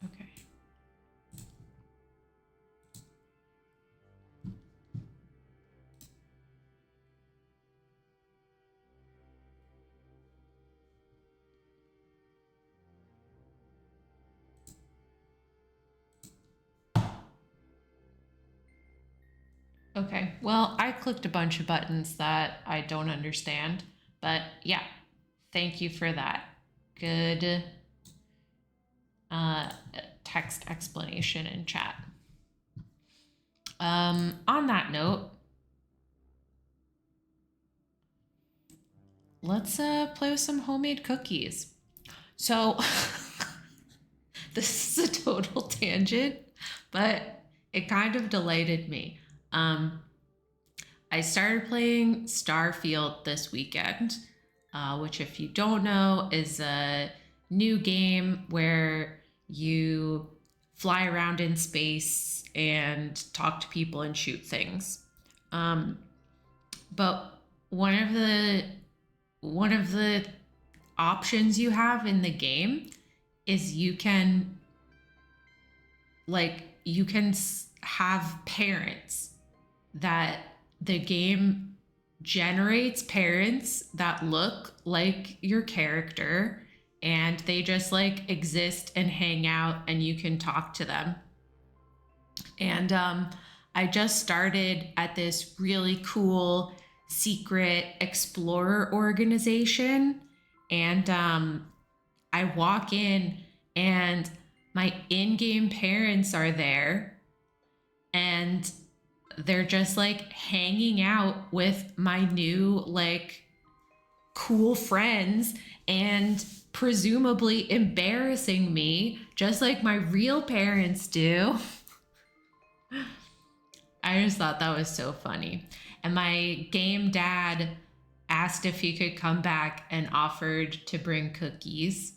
Okay. Okay, well, I clicked a bunch of buttons that I don't understand, but yeah, thank you for that. Good text explanation in chat. On that note, let's play with some homemade cookies. So this is a total tangent, but it kind of delighted me. I started playing Starfield this weekend, which, if you don't know, is a new game where you fly around in space and talk to people and shoot things. But one of the options you have in the game is you can have parents that the game generates parents that look like your character, and they just like exist and hang out and you can talk to them. And I just started at this really cool secret explorer organization, and I walk in and my in-game parents are there, and they're just like hanging out with my new like cool friends and presumably embarrassing me just like my real parents do. I just thought that was so funny. And my game dad asked if he could come back and offered to bring cookies.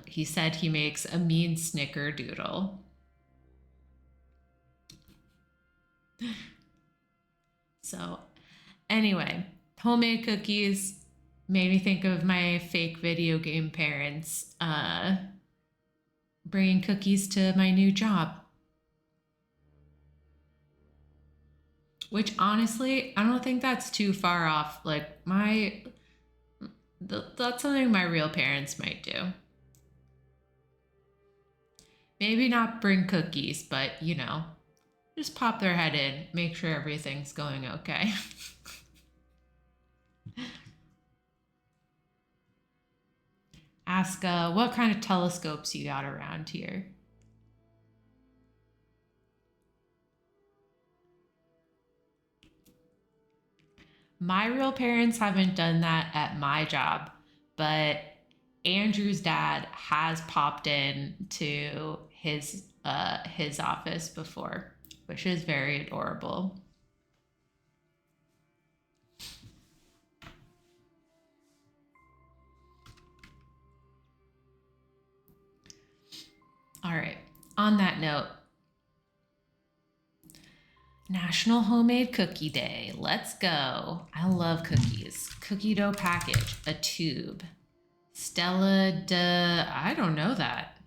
He said he makes a mean snickerdoodle. So anyway, homemade cookies made me think of my fake video game parents bringing cookies to my new job. Which honestly, I don't think that's too far off. Like that's something my real parents might do. Maybe not bring cookies, but you know, just pop their head in, make sure everything's going okay. Ask what kind of telescopes you got around here. My real parents haven't done that at my job, but Andrew's dad has popped in to his office before, which is very adorable. On that note, National Homemade Cookie Day. Let's go. I love cookies. Cookie dough package, a tube. Stella de, I don't know that.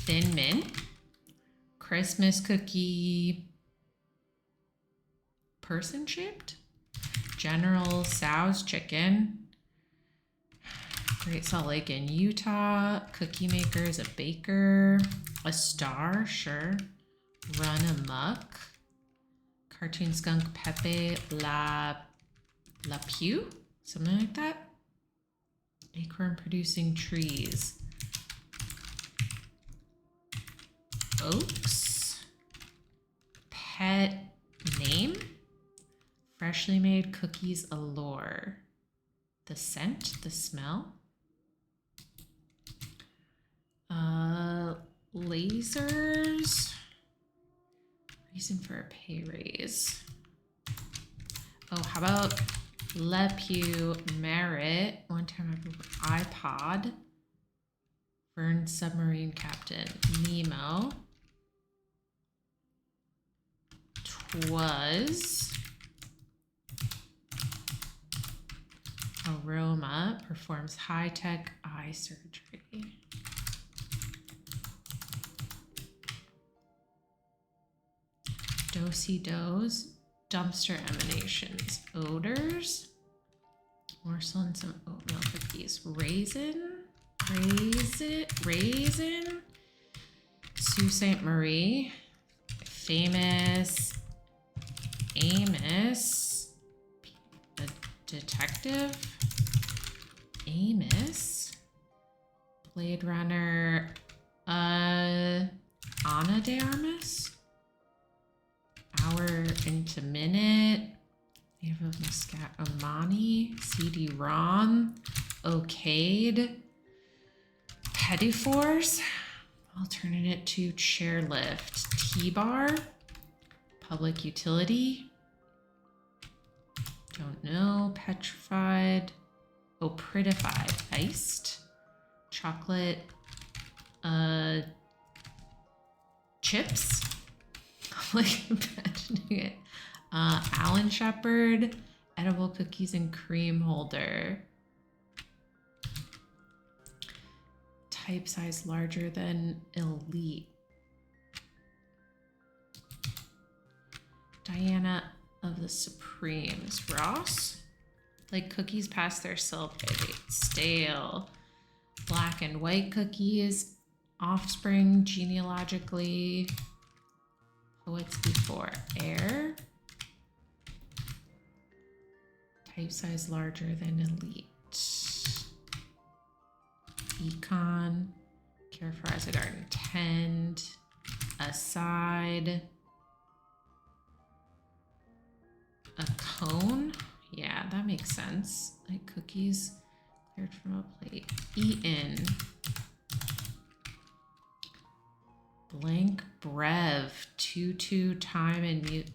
Thin Mint. Christmas cookie. Person shaped. General Tso's chicken. Great Salt Lake in Utah. Cookie maker is a baker. A star, sure. Run Amok. Cartoon Skunk Pepe La Pew? Something like that. Acorn producing trees. Oaks. Pet name. Freshly made cookies allure. The scent, the smell. Lasers. Reason for a pay raise. Oh, how about Le Pew Merit? One time iPod. Vern Submarine Captain. Nemo. Twas. Aroma performs high-tech eye surgery. Do-si-dos, dumpster emanations, odors, morsel and some oatmeal cookies, raisin, Sault Ste. Marie, famous, Amos, a detective, Amos, Blade Runner, Ana de Armas, hour into minute, Native of Muscat, Omani, CD-ROM, Okade, Petty-Force, alternate to chairlift, T-bar, public utility, don't know, petrified, prettified, iced, chocolate, chips, like imagining it, Alan Shepherd, edible cookies and cream holder, type size larger than elite, Diana of the Supremes, Ross, like cookies past their sell-by date, stale, black and white cookies, offspring genealogically, poets before air, type size larger than elite, econ, care for as a garden tend, aside, a cone, yeah, that makes sense, like cookies cleared from a plate, eaten, blank brev, tutu time and mute,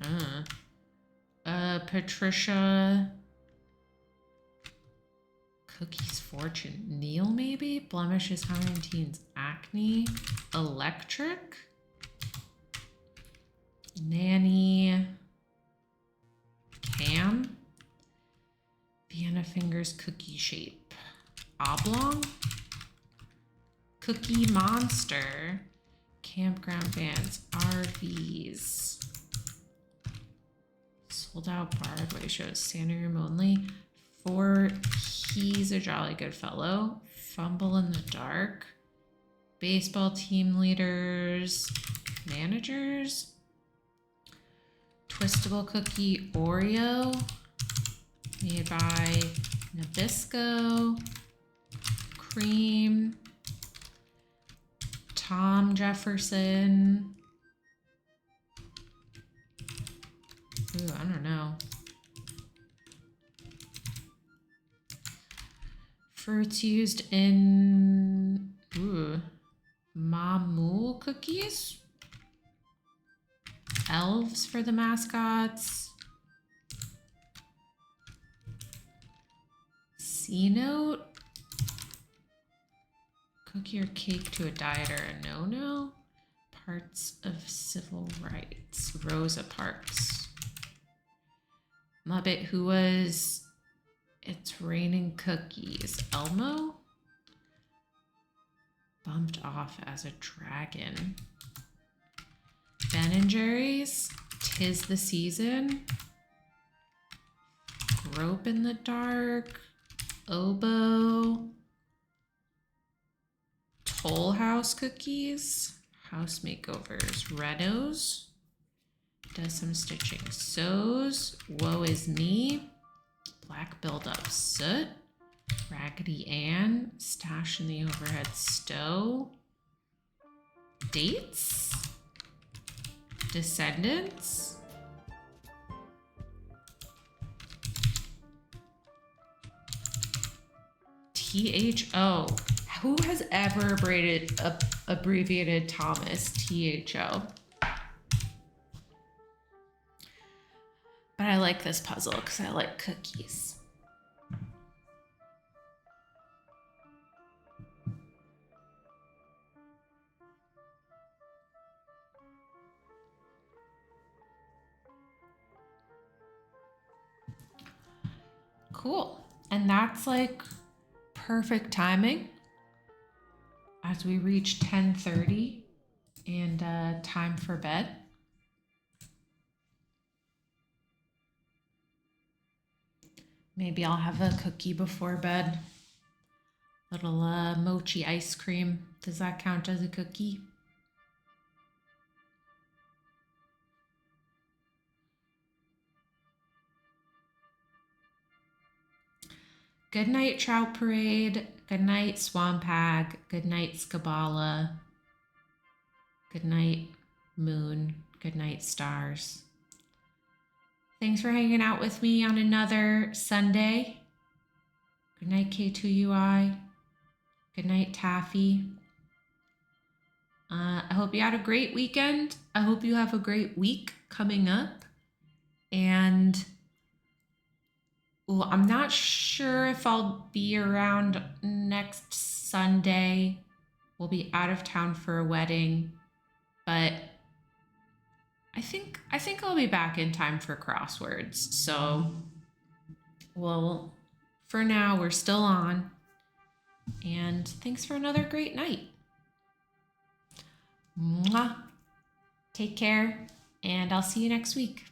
Patricia, cookies fortune, Neil maybe, blemishes, hiring teens, acne, electric, nanny, Cam, Vienna fingers cookie shape, oblong, cookie monster, campground vans, RVs, sold out Broadway shows, Santa room only, for he's a jolly good fellow, fumble in the dark, baseball team leaders, managers, twistable cookie Oreo, made by Nabisco, cream, Tom Jefferson, ooh, I don't know, fruits used in, Mamool cookies, elves for the mascots, C-note, Cookie or cake to a diet are a no-no. Parts of civil rights. Rosa Parks. Muppet who was It's Raining Cookies. Elmo? Bumped off as a dragon. Ben and Jerry's. 'Tis the Season. Grope in the Dark. Oboe. Toll House Cookies. House Makeovers. Renos. Does some stitching. Sews. Woe Is Me. Black Buildup Soot. Raggedy Ann. Stash in the Overhead Stow. Dates. Descendants. THO. Who has ever abbreviated Thomas? THO. But I like this puzzle because I like cookies. Cool. And that's like perfect timing as we reach 10:30 and time for bed. Maybe I'll have a cookie before bed. Little mochi ice cream. Does that count as a cookie? Good night, Trout Parade. Good night, Swamp Hag. Good night, Skabala. Good night, Moon. Good night, Stars. Thanks for hanging out with me on another Sunday. Good night, K2UI. Good night, Taffy. I hope you had a great weekend. I hope you have a great week coming up. And I'm not sure if I'll be around next Sunday. We'll be out of town for a wedding, but I think I'll be back in time for crosswords. So, well, for now, we're still on. And thanks for another great night. Mwah. Take care, and I'll see you next week.